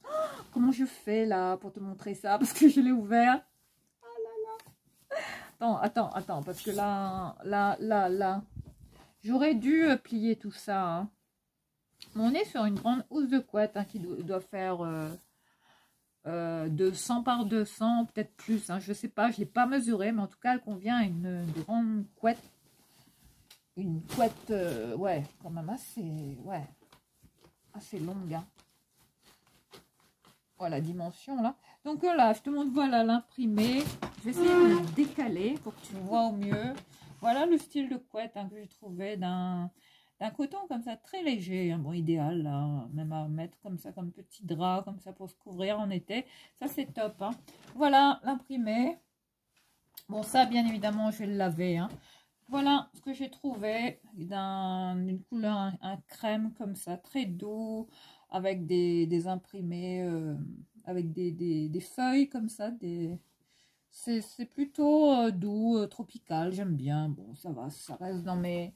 Oh, comment je fais là pour te montrer ça? Parce que je l'ai ouvert. Oh là là. Attends. Parce que là. J'aurais dû plier tout ça. Hein. On est sur une grande housse de couette hein, qui doit faire 200 par 200, peut-être plus. Hein, je sais pas, je ne l'ai pas mesuré. Mais en tout cas, elle convient à une grande couette. Une couette, ouais, quand même assez longue. Hein. Voilà, dimension là. Donc là, je te montre, voilà l'imprimé. Je vais essayer de le décaler pour que tu vois au mieux. Voilà le style de couette hein, que j'ai trouvé d'un coton comme ça, très léger. Hein, bon, idéal là, même à mettre comme ça, comme petit drap, comme ça pour se couvrir en été. Ça, c'est top. Hein. Voilà l'imprimé. Bon, ça, bien évidemment, je vais le laver. Hein. Voilà ce que j'ai trouvé d'une couleur, un crème comme ça, très doux, avec des imprimés, avec des feuilles comme ça. C'est plutôt doux, tropical, j'aime bien. Bon, ça va, ça reste dans mes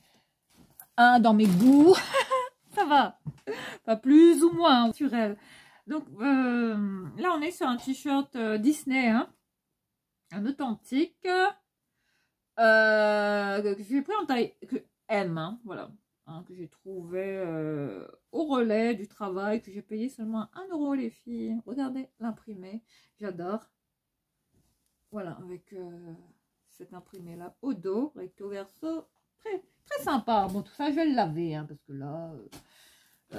goûts. Ça va, pas plus ou moins naturel. Donc là, on est sur un t-shirt Disney, hein, un authentique. Que j'ai pris en taille M, hein, voilà, hein, que j'ai trouvé au relais du travail, que j'ai payé seulement 1 € les filles. Regardez l'imprimé, j'adore. Voilà, avec cet imprimé là au dos, recto verso, très, très sympa. Bon, tout ça, je vais le laver, hein, parce que là, je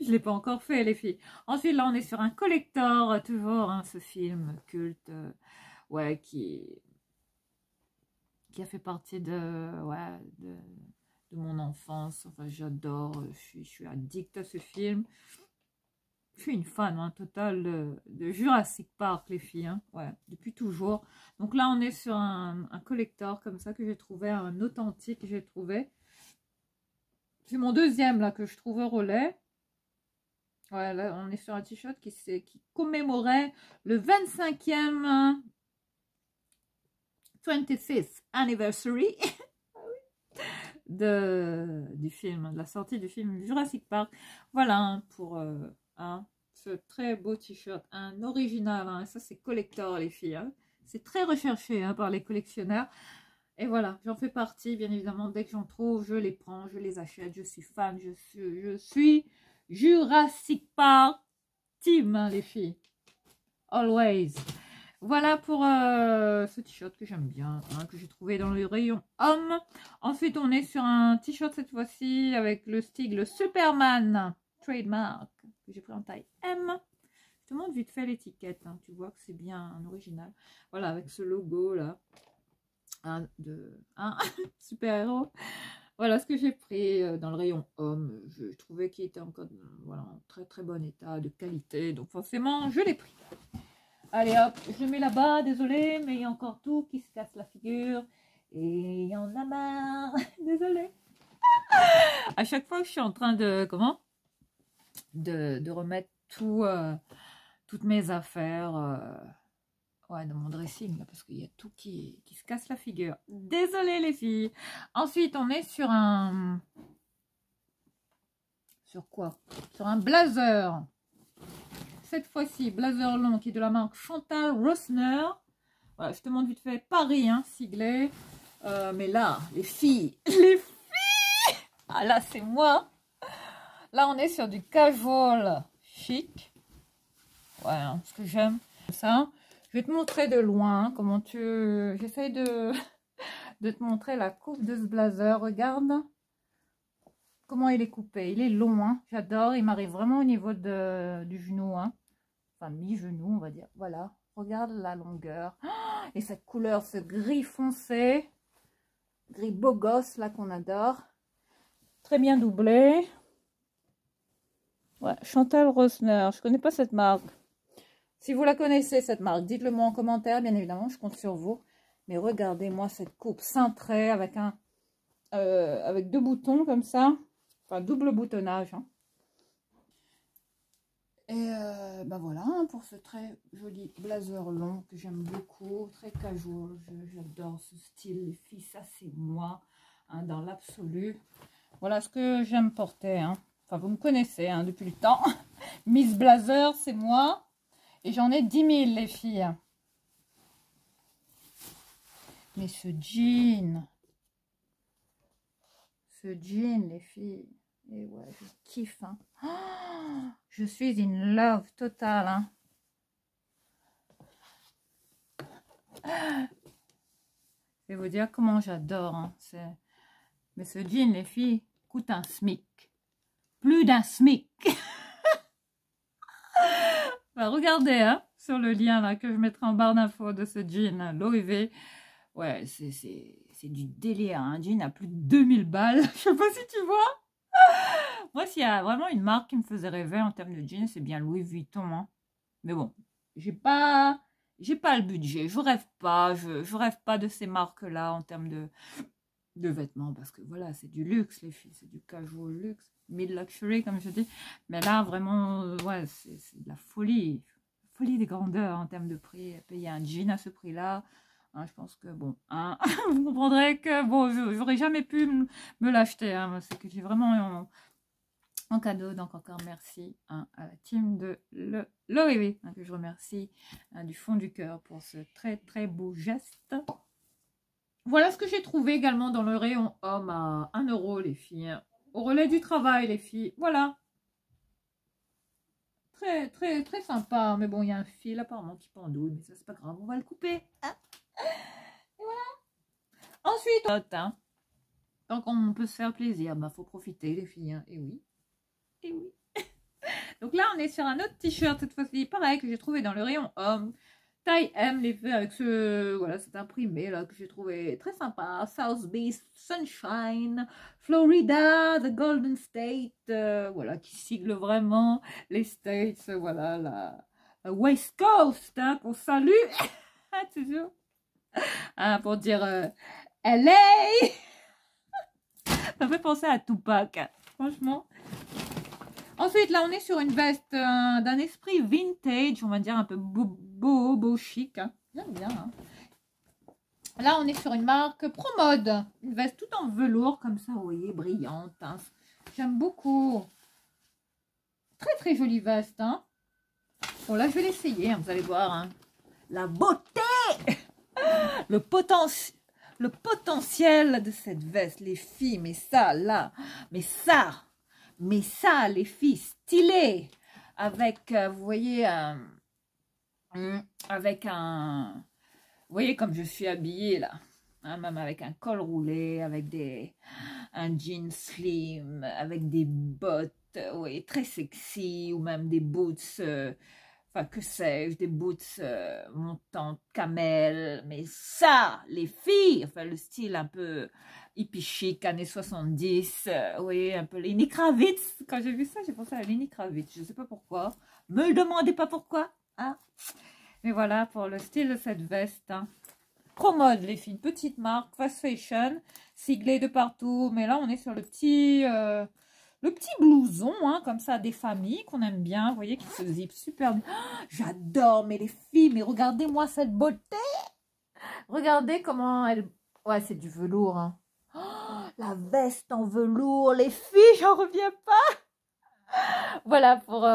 ne l'ai pas encore fait, les filles. Ensuite, là, on est sur un collector, toujours, hein, ce film culte, ouais, qui a fait partie de mon enfance. Enfin, j'adore, je suis addict à ce film. Je suis une fan hein, totale de Jurassic Park, les filles. Hein. Ouais, depuis toujours. Donc là, on est sur un collector comme ça que j'ai trouvé, un authentique que j'ai trouvé. C'est mon deuxième là que je trouve au relais. Ouais, là, on est sur un t-shirt qui commémorait le 25e 25th anniversary du film, de la sortie du film Jurassic Park. Voilà hein, pour ce très beau t-shirt, un original. Hein, ça, c'est collector, les filles. Hein. C'est très recherché hein, par les collectionneurs. Et voilà, j'en fais partie, bien évidemment. Dès que j'en trouve, je les prends, je les achète. Je suis fan, je suis Jurassic Park team, hein, les filles. Always. Voilà pour ce t-shirt que j'aime bien, hein, que j'ai trouvé dans le rayon homme. Ensuite, on est sur un t-shirt cette fois-ci avec le style Superman trademark que j'ai pris en taille M. Je te montre vite fait l'étiquette, hein, tu vois que c'est bien un original. Voilà, avec ce logo là, un super-héros. Voilà ce que j'ai pris dans le rayon homme. Je trouvais qu'il était encore voilà, en très très bon état, de qualité. Donc forcément, je l'ai pris. Allez hop, je le mets là-bas, désolé, mais il y a encore tout qui se casse la figure. Et il y en a marre, désolé. À chaque fois que je suis en train de, de remettre toutes mes affaires ouais, dans mon dressing, là, parce qu'il y a tout qui se casse la figure. Désolé les filles. Ensuite, on est sur un... Sur quoi? Sur un blazer. Cette fois-ci, blazer long qui est de la marque Chantal Rossner. Voilà, je te montre vite fait Paris, hein, siglé. Mais là, les filles, les filles, ah là, c'est moi. Là, on est sur du casual chic. Ouais, hein, ce que j'aime, ça. Je vais te montrer de loin comment tu... J'essaye de te montrer la coupe de ce blazer. Regarde comment il est coupé. Il est long, hein. J'adore. Il m'arrive vraiment au niveau du genou, hein. Enfin, mi-genou, on va dire. Voilà. Regarde la longueur. Et cette couleur, ce gris foncé. Gris beau gosse, là, qu'on adore. Très bien doublé. Ouais, Chantal Rossner. Je connais pas cette marque. Si vous la connaissez, cette marque, dites-le moi en commentaire. Bien évidemment, je compte sur vous. Mais regardez-moi cette coupe cintrée avec avec deux boutons comme ça. Enfin, double boutonnage. Hein. Et ben voilà, hein, pour ce très joli blazer long que j'aime beaucoup, très casual, j'adore ce style, les filles, ça c'est moi, hein, dans l'absolu. Voilà ce que j'aime porter, hein. Enfin vous me connaissez hein, depuis le temps, Miss Blazer c'est moi, et j'en ai 10 000 les filles. Mais ce jean les filles, et ouais, je kiffe, hein. Oh, je suis in love totale, hein. Je vais vous dire comment j'adore, hein. Mais ce jean, les filles, coûte un SMIC. Plus d'un SMIC. Bah, regardez, hein, sur le lien là que je mettrai en barre d'infos de ce jean, l'OEV. Ouais, c'est du délire, un jean à plus de 2000 balles. Je sais pas si tu vois. Moi, s'il y a vraiment une marque qui me faisait rêver en termes de jeans, c'est bien Louis Vuitton. Hein. Mais bon, j'ai pas le budget. Je rêve pas. Je rêve pas de ces marques-là en termes de vêtements. Parce que voilà, c'est du luxe, les filles. C'est du casual luxe. Mid-luxury, comme je dis. Mais là, vraiment, ouais, c'est de la folie. Folie des grandeurs en termes de prix. Payer un jean à ce prix-là. Hein, je pense que, bon, hein, vous comprendrez que, bon, j'aurais jamais pu me l'acheter. Hein, c'est que j'ai vraiment en cadeau. Donc, encore merci hein, à la team de l'OEV, hein, que je remercie hein, du fond du cœur pour ce très, très beau geste. Voilà ce que j'ai trouvé également dans le rayon homme à 1 €, les filles. Au relais du travail, les filles. Voilà. Très, très, très sympa. Mais bon, il y a un fil apparemment qui pendouille. Mais ça, c'est pas grave. On va le couper. Hein. Et voilà. Ensuite, hein, tant qu'on peut se faire plaisir, bah, faut profiter, les filles. Hein. Et oui. Et oui. Donc là, on est sur un autre t-shirt, cette fois-ci, pareil, que j'ai trouvé dans le rayon homme. taille M, les faits avec ce, voilà, cet imprimé là que j'ai trouvé très sympa. South Beach, Sunshine, Florida, The Golden State, voilà, qui sigle vraiment les States, voilà, la West Coast, hein, qu'on salue, toujours, hein, pour dire LA. Ça fait penser à Tupac, hein, franchement. Ensuite, là, on est sur une veste d'un esprit vintage, on va dire un peu beau, chic. Hein. J'aime bien. Hein. Là, on est sur une marque ProMode. Une veste tout en velours, comme ça, vous voyez, brillante. Hein. J'aime beaucoup. Très jolie veste. Hein. Bon, là, je vais l'essayer, hein, vous allez voir. Hein. La beauté, le potentiel de cette veste, les filles. Mais ça, là, mais ça, les filles stylées, avec, vous voyez, avec un, vous voyez comme je suis habillée là, hein, même avec un col roulé, avec un jean slim, avec des bottes, oui, très sexy, ou même des boots, enfin que sais-je, des boots montantes, camel, mais ça, les filles, enfin le style un peu hippie chic, années 70, oui, un peu Lenny Kravitz. Quand j'ai vu ça, j'ai pensé à Lenny Kravitz. Je ne sais pas pourquoi. Me le demandez pas pourquoi. Hein. Mais voilà pour le style de cette veste. Hein. ProMode, les filles. Petite marque, fast fashion, siglée de partout. Mais là, on est sur le petit blouson, hein, comme ça, des familles qu'on aime bien. Vous voyez, qui se zippe super bien. Oh, j'adore, mais les filles, mais regardez-moi cette beauté. Regardez comment elle... Ouais, c'est du velours, hein. Oh, la veste en velours, les filles, j'en reviens pas. Voilà pour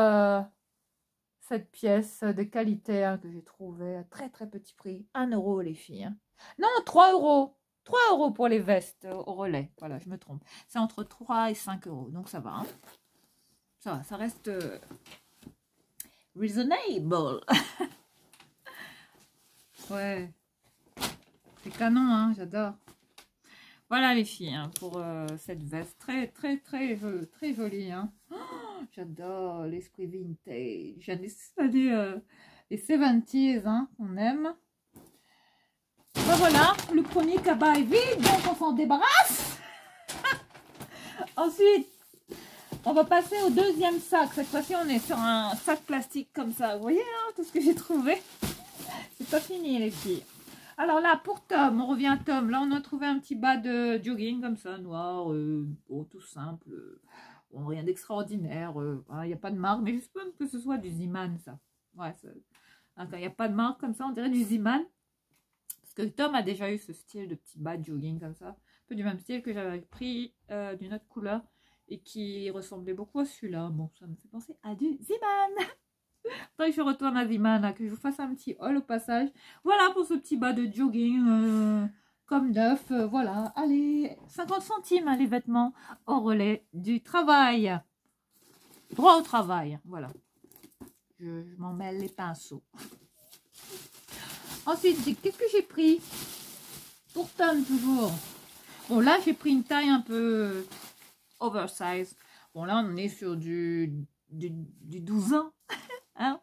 cette pièce de qualité hein, que j'ai trouvée à très petit prix. 1 € les filles. Hein. Non, 3 €. 3 € pour les vestes au relais. Voilà, je me trompe. C'est entre 3 et 5 €. Donc ça va. Hein. Ça va, ça reste reasonable. Ouais. C'est canon, hein, j'adore. Voilà les filles, hein, pour cette veste. Très jolie. Hein. Oh, j'adore l'esprit vintage. Les 70s hein, qu'on aime. Ben voilà, le premier cabas est vide, donc on s'en débarrasse. Ensuite, on va passer au deuxième sac. Cette fois-ci, on est sur un sac plastique comme ça. Vous voyez, hein, tout ce que j'ai trouvé. C'est pas fini les filles. Alors là, pour Tom, on revient à Tom. Là, on a trouvé un petit bas de jogging comme ça, noir, bon, tout simple. Bon, rien d'extraordinaire. Il n'y a pas de marque, mais je suppose que ce soit du Ziman, ça. Ouais, il n'y a pas de marque comme ça, on dirait du Ziman. Parce que Tom a déjà eu ce style de petit bas de jogging comme ça. Un peu du même style que j'avais pris d'une autre couleur et qui ressemblait beaucoup à celui-là. Bon, ça me fait penser à du Ziman. Faudrait que je retourne à Ziman, que je vous fasse un petit haul au passage. Voilà pour ce petit bas de jogging comme neuf. Voilà, allez, 50 centimes hein, les vêtements au relais du travail. Droit au travail, voilà. Je m'en mêle les pinceaux. Ensuite, qu'est-ce que j'ai pris? Pour Tom, toujours. Bon, là, j'ai pris une taille un peu oversize. Bon, là, on est sur du 12 ans. Hein.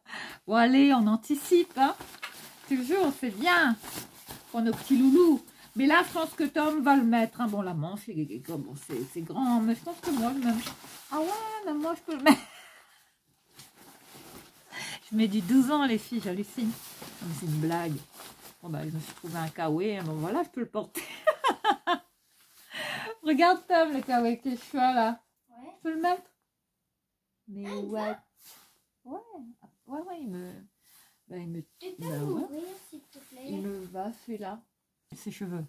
Bon, allez, on anticipe. Hein. Toujours, c'est bien. Pour nos petits loulous. Mais là, je pense que Tom va le mettre. Hein. Bon, la manche, bon, c'est grand. Mais je pense que moi, même... Ah ouais, même moi, je peux le mettre. Je mets du 12 ans, les filles, j'hallucine. C'est une blague. Bon, bah, je me suis trouvé un kawaii. Bon, voilà, je peux le porter. Regarde, Tom, le kawaii que je suis là. Ouais. Je peux le mettre? Mais ouais. Ouais, il me... Tu peux m'ouvrir, s'il te plaît? Il me va, celui-là. Ses cheveux.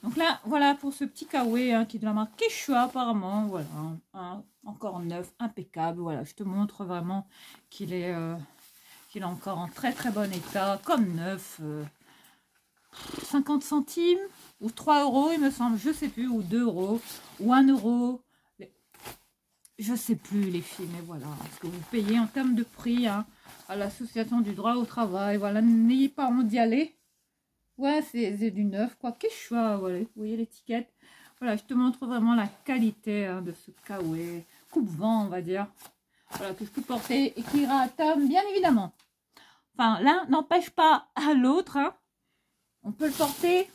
Donc là, voilà pour ce petit kawaii hein, qui est de la marque Quechua, apparemment. Voilà, hein, encore neuf, impeccable. Voilà, je te montre vraiment qu'il est encore en très bon état, comme neuf. 50 centimes ou 3 €, il me semble, je sais plus, ou 2 € ou 1 €. Je sais plus les filles, mais voilà, ce que vous payez en termes de prix hein, à l'association du droit au travail. Voilà, n'ayez pas honte d'y aller. Ouais, c'est du neuf, quoi. Quechua, voilà, vous voyez l'étiquette. Voilà, je te montre vraiment la qualité hein, de ce kawaii. Coupe-vent, on va dire. Voilà, que je peux porter et qui ira à Tom, bien évidemment. Enfin, l'un n'empêche pas à l'autre. Hein. On peut le porter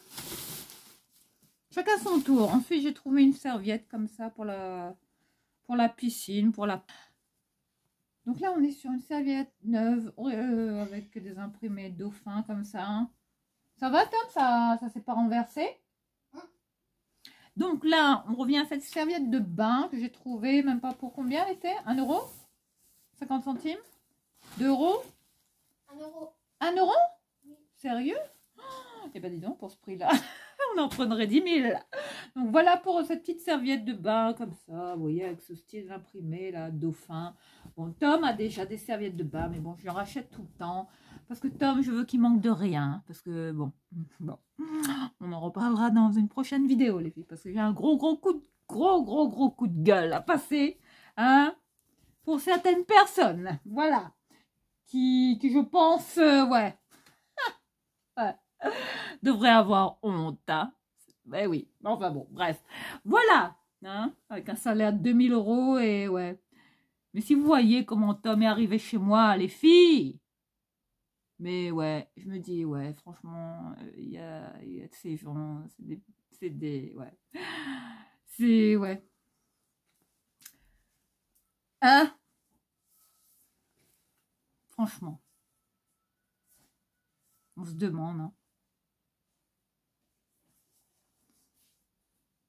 chacun son tour. Ensuite, j'ai trouvé une serviette comme ça pour la piscine, pour la... Donc là, on est sur une serviette neuve avec des imprimés dauphins comme ça. Hein. Ça va, Tom? Ça s'est pas renversé? Donc là, on revient à cette serviette de bain que j'ai trouvée, même pas pour combien elle était? 1 euro? 50 centimes? 2 euros? 1 euro. 1 euro? Oui. Sérieux? Eh ben dis donc, pour ce prix-là, on en prendrait 10 000. Donc voilà pour cette petite serviette de bain comme ça, vous voyez, avec ce style imprimé là, dauphin. Bon, Tom a déjà des serviettes de bain, mais bon, je lui en rachète tout le temps. Parce que Tom, je veux qu'il manque de rien. Parce que bon, on en reparlera dans une prochaine vidéo, les filles. Parce que j'ai un gros coup de gueule à passer, hein, pour certaines personnes. Voilà. Qui je pense, ouais. Ouais. Devrait avoir honte, hein. Ben oui, enfin bon, bref. Voilà, hein, avec un salaire de 2000 € et ouais. Mais si vous voyez comment Tom est arrivé chez moi, les filles. Mais ouais, je me dis, ouais, franchement, il y a de ces gens, ouais. C'est, ouais. Hein? Franchement. On se demande, hein.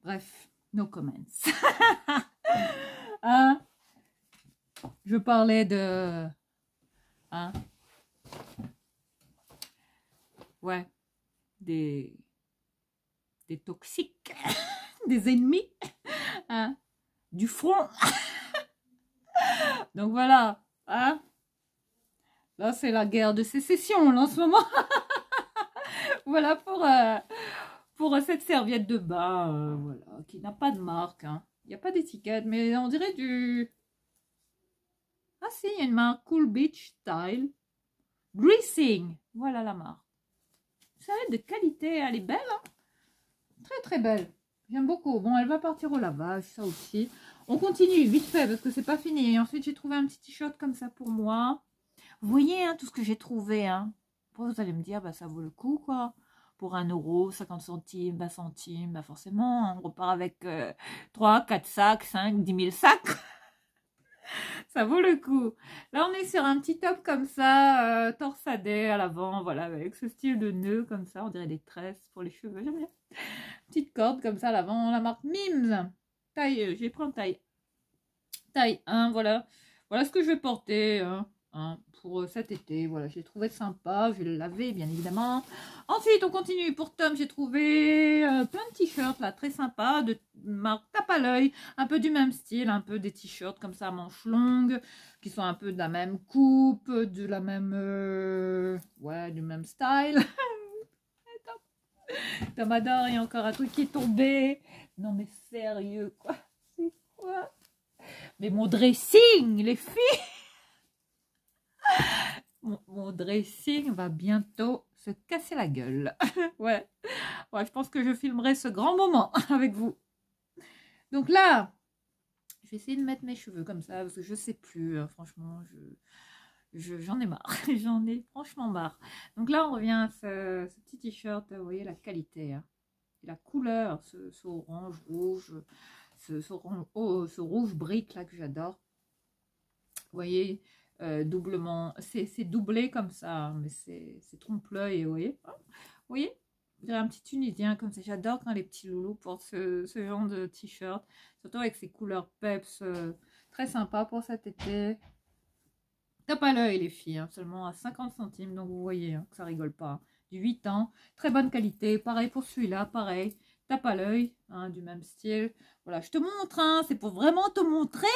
Bref, no comments. Hein? Je parlais de... Hein? Ouais. Des toxiques. Des ennemis. Hein? Du front. Donc voilà. Hein? Là, c'est la guerre de sécession, là, en ce moment. Voilà pour cette serviette de bain, voilà, qui n'a pas de marque. Hein. Il n'y a pas d'étiquette, mais on dirait du... Ah si, il y a une marque Cool Beach Style. Greasing. Voilà la marque. Ça va être de qualité, elle est belle. Hein. Très très belle. J'aime beaucoup. Bon, elle va partir au lavage, ça aussi. On continue vite fait parce que c'est pas fini. Et ensuite, j'ai trouvé un petit t-shirt comme ça pour moi. Vous voyez hein, tout ce que j'ai trouvé. Hein. Après, vous allez me dire, bah, ça vaut le coup, quoi. Pour 1 euro, 50 centimes, 20 centimes, bah forcément, on repart avec 3, 4 sacs, 5, 10 000 sacs. Ça vaut le coup. Là, on est sur un petit top comme ça, torsadé à l'avant, voilà, avec ce style de nœud comme ça, on dirait des tresses pour les cheveux, j'aime bien. Petite corde comme ça à l'avant, la marque Mims. Taille, j'ai pris en taille 1, voilà. Voilà ce que je vais porter, hein, pour cet été. Voilà, j'ai trouvé sympa, je vais le laver, bien évidemment. Ensuite, on continue. Pour Tom, j'ai trouvé plein de t-shirts, là, très sympa, de marque tape à l'œil, un peu du même style, un peu des t-shirts comme ça à manches longues, qui sont un peu de la même coupe, de la même, ouais, du même style. Tom adore, il y a encore un truc qui est tombé. Non, mais sérieux, quoi. C'est quoi? Mais mon dressing, les filles, mon dressing va bientôt se casser la gueule. Ouais. Ouais, je pense que je filmerai ce grand moment avec vous. Donc là, je vais essayer de mettre mes cheveux comme ça parce que je sais plus. Franchement, j'en ai marre. J'en ai franchement marre. Donc là, on revient à ce petit t-shirt. Vous voyez la qualité, hein. La couleur, ce orange rouge. Ce rouge brique là que j'adore. Vous voyez, doublement, c'est doublé comme ça, hein, mais c'est trompe-l'œil, vous voyez, hein, vous voyez, je dirais un petit tunisien comme ça. J'adore quand les petits loulous portent ce genre de t-shirt, surtout avec ces couleurs peps, très sympa pour cet été. Tape à l'œil les filles, hein, seulement à 50 centimes, donc vous voyez hein, que ça rigole pas. Hein. Du 8 ans, très bonne qualité, pareil pour celui-là, pareil, tape à l'œil, hein, du même style. Voilà, je te montre, hein, c'est pour vraiment te montrer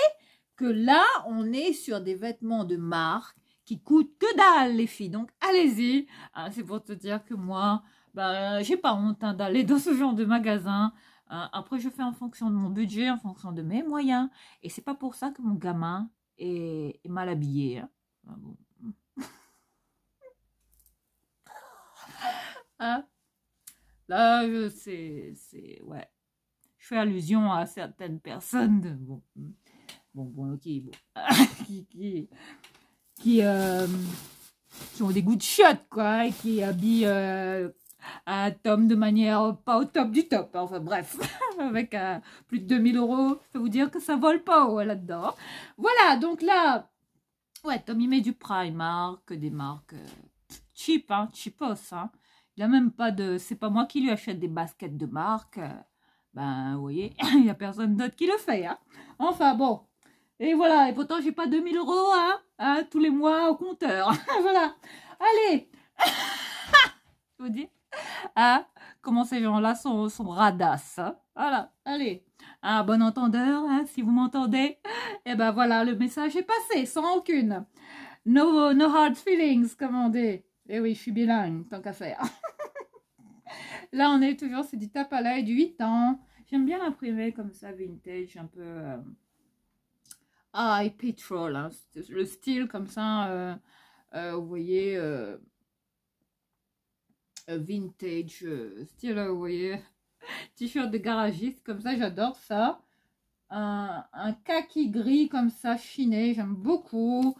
que là, on est sur des vêtements de marque qui coûtent que dalle, les filles. Donc, allez-y. Hein, c'est pour te dire que moi, bah, j'ai pas honte hein, d'aller dans ce genre de magasin. Hein. Après, je fais en fonction de mon budget, en fonction de mes moyens. Et c'est pas pour ça que mon gamin est mal habillé. Hein. Ah, bon. Hein? Là, ouais. Je fais allusion à certaines personnes de... Bon, ok, bon. qui qui ont des goûts de chiottes, quoi, et qui habillent Tom de manière pas au top du top. Enfin bref, avec plus de 2000 €, je peux vous dire que ça vole pas haut là-dedans. Voilà, donc là, ouais, Tom il met du Primark, des marques cheap, hein, cheapos, hein. Il a même pas de... C'est pas moi qui lui achète des baskets de marque. Ben, vous voyez, il n'y a personne d'autre qui le fait, hein. Enfin bon. Et voilà, et pourtant j'ai pas 2000 €, hein, tous les mois au compteur. Voilà. Allez. Je vous dis, comment ces gens-là sont radasses, hein. Voilà, allez. Un bon entendeur, hein, si vous m'entendez. Et ben voilà, le message est passé, sans aucune. No, no hard feelings, comme on dit. Eh oui, je suis bilingue, tant qu'à faire. Là, on est toujours, c'est du tape à l'œil, du 8 ans. J'aime bien l'imprimer comme ça, vintage, un peu... et petrol, hein, le style comme ça, vous voyez, vintage, style, vous voyez, t-shirt de garagiste, comme ça, j'adore ça. Un kaki gris comme ça, chiné, j'aime beaucoup.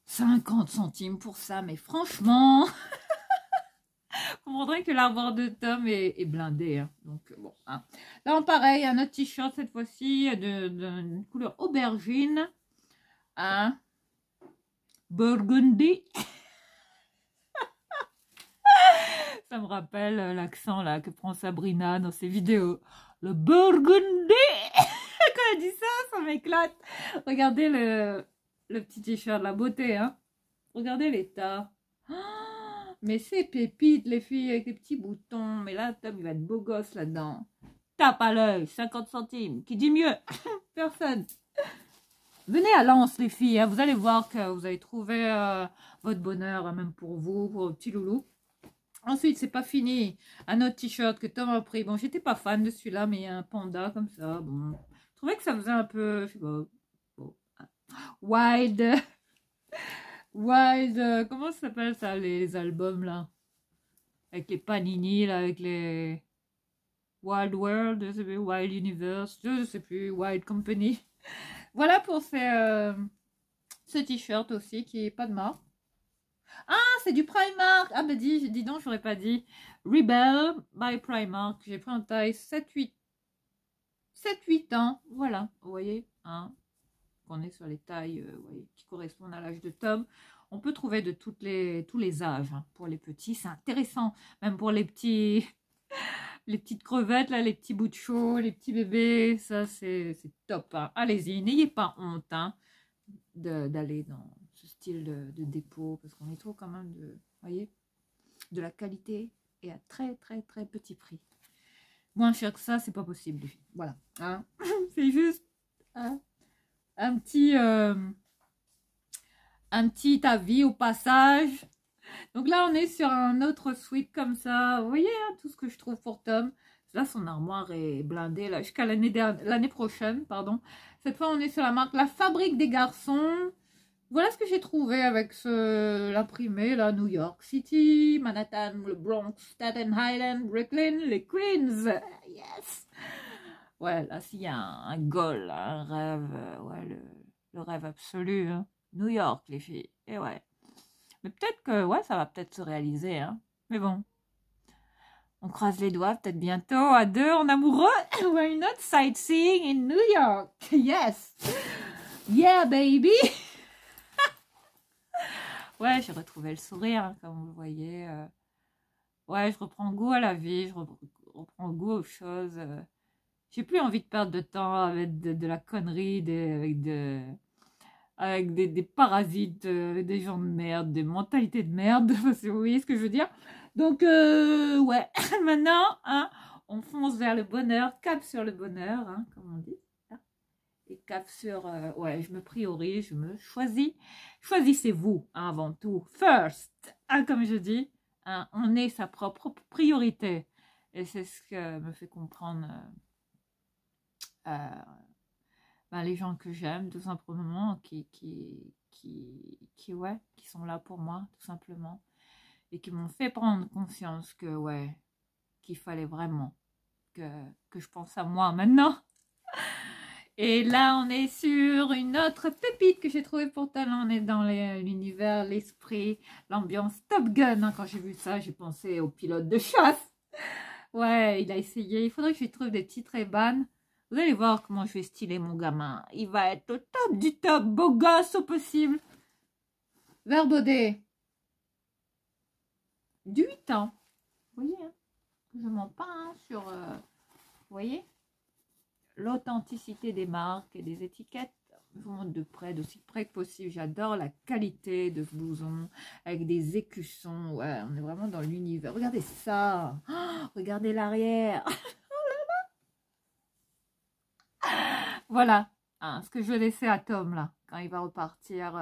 50 centimes pour ça, mais franchement, vous comprendrez que l'armoire de Tom est blindé, hein. Donc bon, hein. Là, pareil, un autre t-shirt cette fois-ci de couleur aubergine, hein, burgundy. Ça me rappelle l'accent là que prend Sabrina dans ses vidéos. Le burgundy. Quand elle dit ça, ça m'éclate. Regardez le petit t-shirt, la beauté, hein. Regardez l'état. Mais c'est pépite, les filles, avec les petits boutons. Mais là, Tom, il va être beau gosse là-dedans. Tape à l'œil, 50 centimes. Qui dit mieux? Personne. Venez à Lens, les filles, hein. Vous allez voir que vous allez trouver votre bonheur, même pour vous, pour vos petits loulous. Ensuite, c'est pas fini. Un autre t-shirt que Tom a pris. Bon, j'étais pas fan de celui-là, mais il y a un panda comme ça. Bon, je trouvais que ça faisait un peu, je sais pas, bon, wild, wild, comment ça s'appelle ça, les albums là? Avec les Panini, là, avec les Wild World, je sais plus, Wild Universe, je sais plus, Wild Company. Voilà pour ce t-shirt aussi qui est pas de marque. C'est du Primark. Ah, bah dis donc, j'aurais pas dit. Rebel by Primark. J'ai pris en taille 7-8 ans. Voilà, vous voyez, hein, on est sur les tailles vous voyez, qui correspondent à l'âge de Tom. On peut trouver de tous les âges, hein. Pour les petits, c'est intéressant. Même pour les petits, les petites crevettes, là, les petits bouts de chou, les petits bébés, ça, c'est top, hein. Allez-y, n'ayez pas honte, hein, d'aller dans ce style de dépôt, parce qu'on y trouve quand même voyez, de la qualité et à très très très petit prix. Moins cher que ça, c'est pas possible, les filles. Voilà, hein. C'est juste un petit avis au passage. Donc là, on est sur un autre suite comme ça. Vous voyez, hein, tout ce que je trouve pour Tom. Là, son armoire est blindée là jusqu'à l'année prochaine, pardon. Cette fois, on est sur la marque La Fabrique des Garçons. Voilà ce que j'ai trouvé avec l'imprimé, là, New York City, Manhattan, le Bronx, Staten Island, Brooklyn, les Queens. Yes! Ouais, là, s'il y a un goal, un rêve, ouais, le rêve absolu, hein. New York, les filles. Et ouais. Mais peut-être que, ouais, ça va peut-être se réaliser, hein. Mais bon. On croise les doigts, peut-être bientôt, à deux, en amoureux. Why not sightseeing in New York? Yes! Yeah, baby! Ouais, j'ai retrouvé le sourire, hein, comme vous le voyez. Ouais, je reprends goût à la vie, je reprends goût aux choses. J'ai plus envie de perdre de temps avec de la connerie, avec des parasites, des gens de merde, des mentalités de merde, si vous voyez ce que je veux dire. Donc, ouais, maintenant, hein, on fonce vers le bonheur, cap sur le bonheur, hein, comme on dit. Et cap sur, ouais, je me priorise, je me choisis. Choisissez-vous, hein, avant tout. First, hein, comme je dis, hein, on est sa propre priorité. Et c'est ce que me fait comprendre les gens que j'aime, tout simplement, qui sont là pour moi, tout simplement. Et qui m'ont fait prendre conscience que, ouais, qu'il fallait vraiment que je pense à moi maintenant. Et là, on est sur une autre pépite que j'ai trouvée pour talent. On est dans l'univers, l'esprit, l'ambiance Top Gun. Hein. Quand j'ai vu ça, j'ai pensé au pilote de chasse. Ouais, il a essayé. Il faudrait que je lui trouve des petites Ray-Ban. Vous allez voir comment je vais styler mon gamin. Il va être au top du top, beau gosse au possible. Verbaudet. Du 8 ans. Vous voyez, hein, je ne mens pas hein, sur... vous voyez l'authenticité des marques et des étiquettes. Je vous montre de près, d'aussi près que possible. J'adore la qualité de ce blouson avec des écussons. Ouais, on est vraiment dans l'univers. Regardez ça. Oh, regardez l'arrière. Voilà hein, ce que je vais laisser à Tom là quand il va repartir.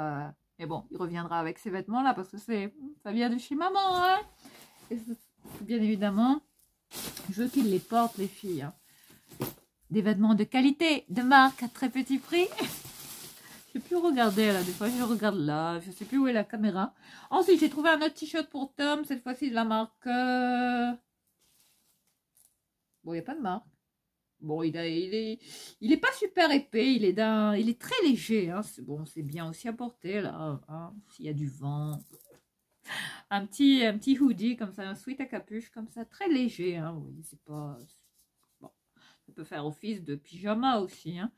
Mais bon, il reviendra avec ces vêtements là parce que ça vient de chez maman. Hein, et bien évidemment, je veux qu'il les porte les filles. Hein. Des vêtements de qualité, de marque à très petit prix. Je ne sais plus regarder là, des fois je regarde là, je ne sais plus où est la caméra. Ensuite, j'ai trouvé un autre t-shirt pour Tom, cette fois-ci de la marque... Bon, il n'y a pas de marque. Bon, il est pas super épais, il est très léger. Hein. Bon, c'est bien aussi à porter là, hein, s'il y a du vent. Un petit hoodie comme ça, un sweat à capuche comme ça, très léger. Hein. Oui, c'est pas... Ça peut faire office de pyjama aussi. Hein.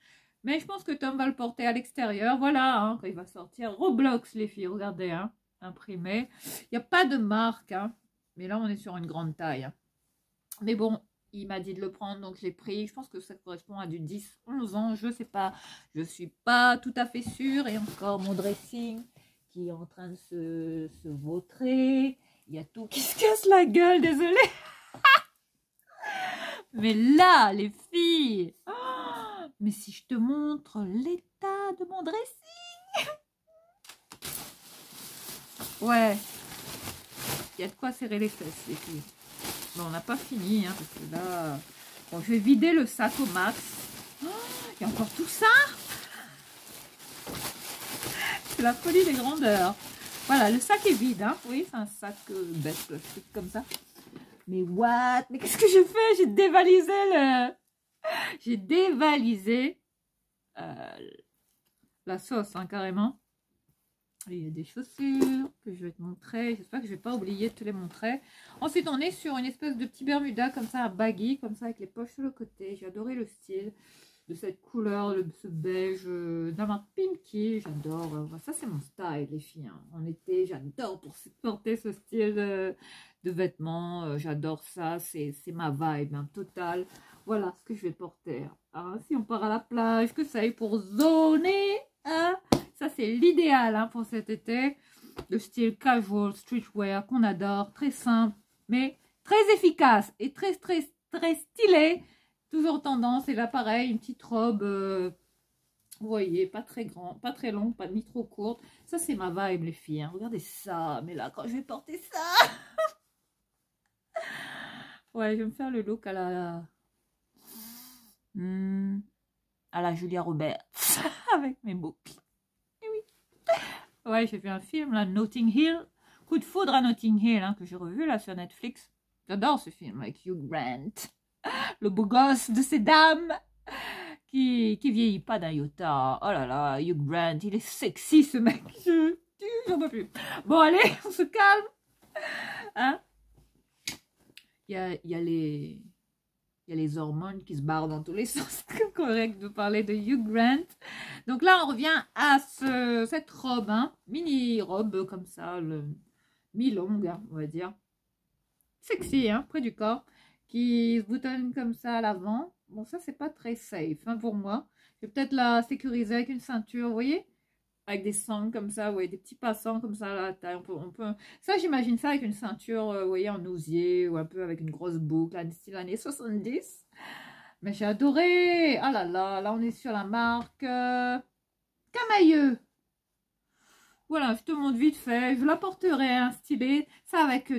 Mais je pense que Tom va le porter à l'extérieur. Voilà, hein, quand il va sortir. Roblox, les filles, regardez. Hein, imprimé. Il n'y a pas de marque. Hein, mais là, on est sur une grande taille. Hein. Mais bon, il m'a dit de le prendre, donc je l'ai pris. Je pense que ça correspond à du 10-11 ans. Je ne sais pas. Je ne suis pas tout à fait sûre. Et encore mon dressing qui est en train de se vautrer. Il y a tout qui se casse la gueule. Désolée. Mais là, les filles, oh, mais si je te montre l'état de mon dressing. Ouais, il y a de quoi serrer les fesses, les filles. Bon, on n'a pas fini, hein, parce que là... Bon, je vais vider le sac au max. Oh, il y a encore tout ça. C'est la folie des grandeurs. Voilà, le sac est vide, hein. Oui, c'est un sac bête plastique comme ça. Mais what? Mais qu'est-ce que je fais? J'ai dévalisé le... J'ai dévalisé la sauce, hein, carrément. Et il y a des chaussures que je vais te montrer. J'espère que je ne vais pas oublier de te les montrer. Ensuite, on est sur une espèce de petit bermuda comme ça, un baggy, comme ça, avec les poches sur le côté. J'ai adoré le style de cette couleur, ce beige d'un marque Pinky. J'adore. Ça, c'est mon style, les filles. Hein. En été, j'adore pour porter ce style de vêtements. J'adore ça. C'est ma vibe, hein, totale. Voilà ce que je vais porter. Hein. Si on part à la plage, que ça aille pour zoner. Hein. Ça, c'est l'idéal hein, pour cet été. Le style casual, streetwear qu'on adore. Très simple, mais très efficace et très stylé. Toujours tendance. Et là, pareil, une petite robe, vous voyez, pas très grande, pas très longue, pas ni trop courte. Ça, c'est ma vibe, les filles. Hein. Regardez ça. Mais là, quand je vais porter ça... ouais, je vais me faire le look à la Julia Roberts. Avec mes boucles. Et oui. Ouais, j'ai vu un film, là, Notting Hill. Coup de foudre à Notting Hill, hein, que j'ai revu, là, sur Netflix. J'adore ce film, avec Hugh Grant. Le beau gosse de ces dames qui vieillit pas d'un iota. Oh là là, Hugh Grant, il est sexy ce mec. J'en peux plus. Bon, allez, on se calme. Hein? Il y a les hormones qui se barrent dans tous les sens. C'est correct de parler de Hugh Grant. Donc là, on revient à cette robe, hein, mini-robe comme ça, mi-longue, hein, on va dire. Sexy, hein, près du corps. Qui se boutonne comme ça à l'avant. Bon, ça, c'est pas très safe hein, pour moi. Je vais peut-être la sécuriser avec une ceinture, vous voyez? Avec des sangles comme ça, vous voyez, des petits passants comme ça à la taille. On peut... Ça, j'imagine ça avec une ceinture, vous voyez, en osier ou un peu avec une grosse boucle, style années 70. Mais j'ai adoré. Ah là là, là, on est sur la marque Camailleux. Voilà, je te montre vite fait. Je la porterai un stylet. Ça avec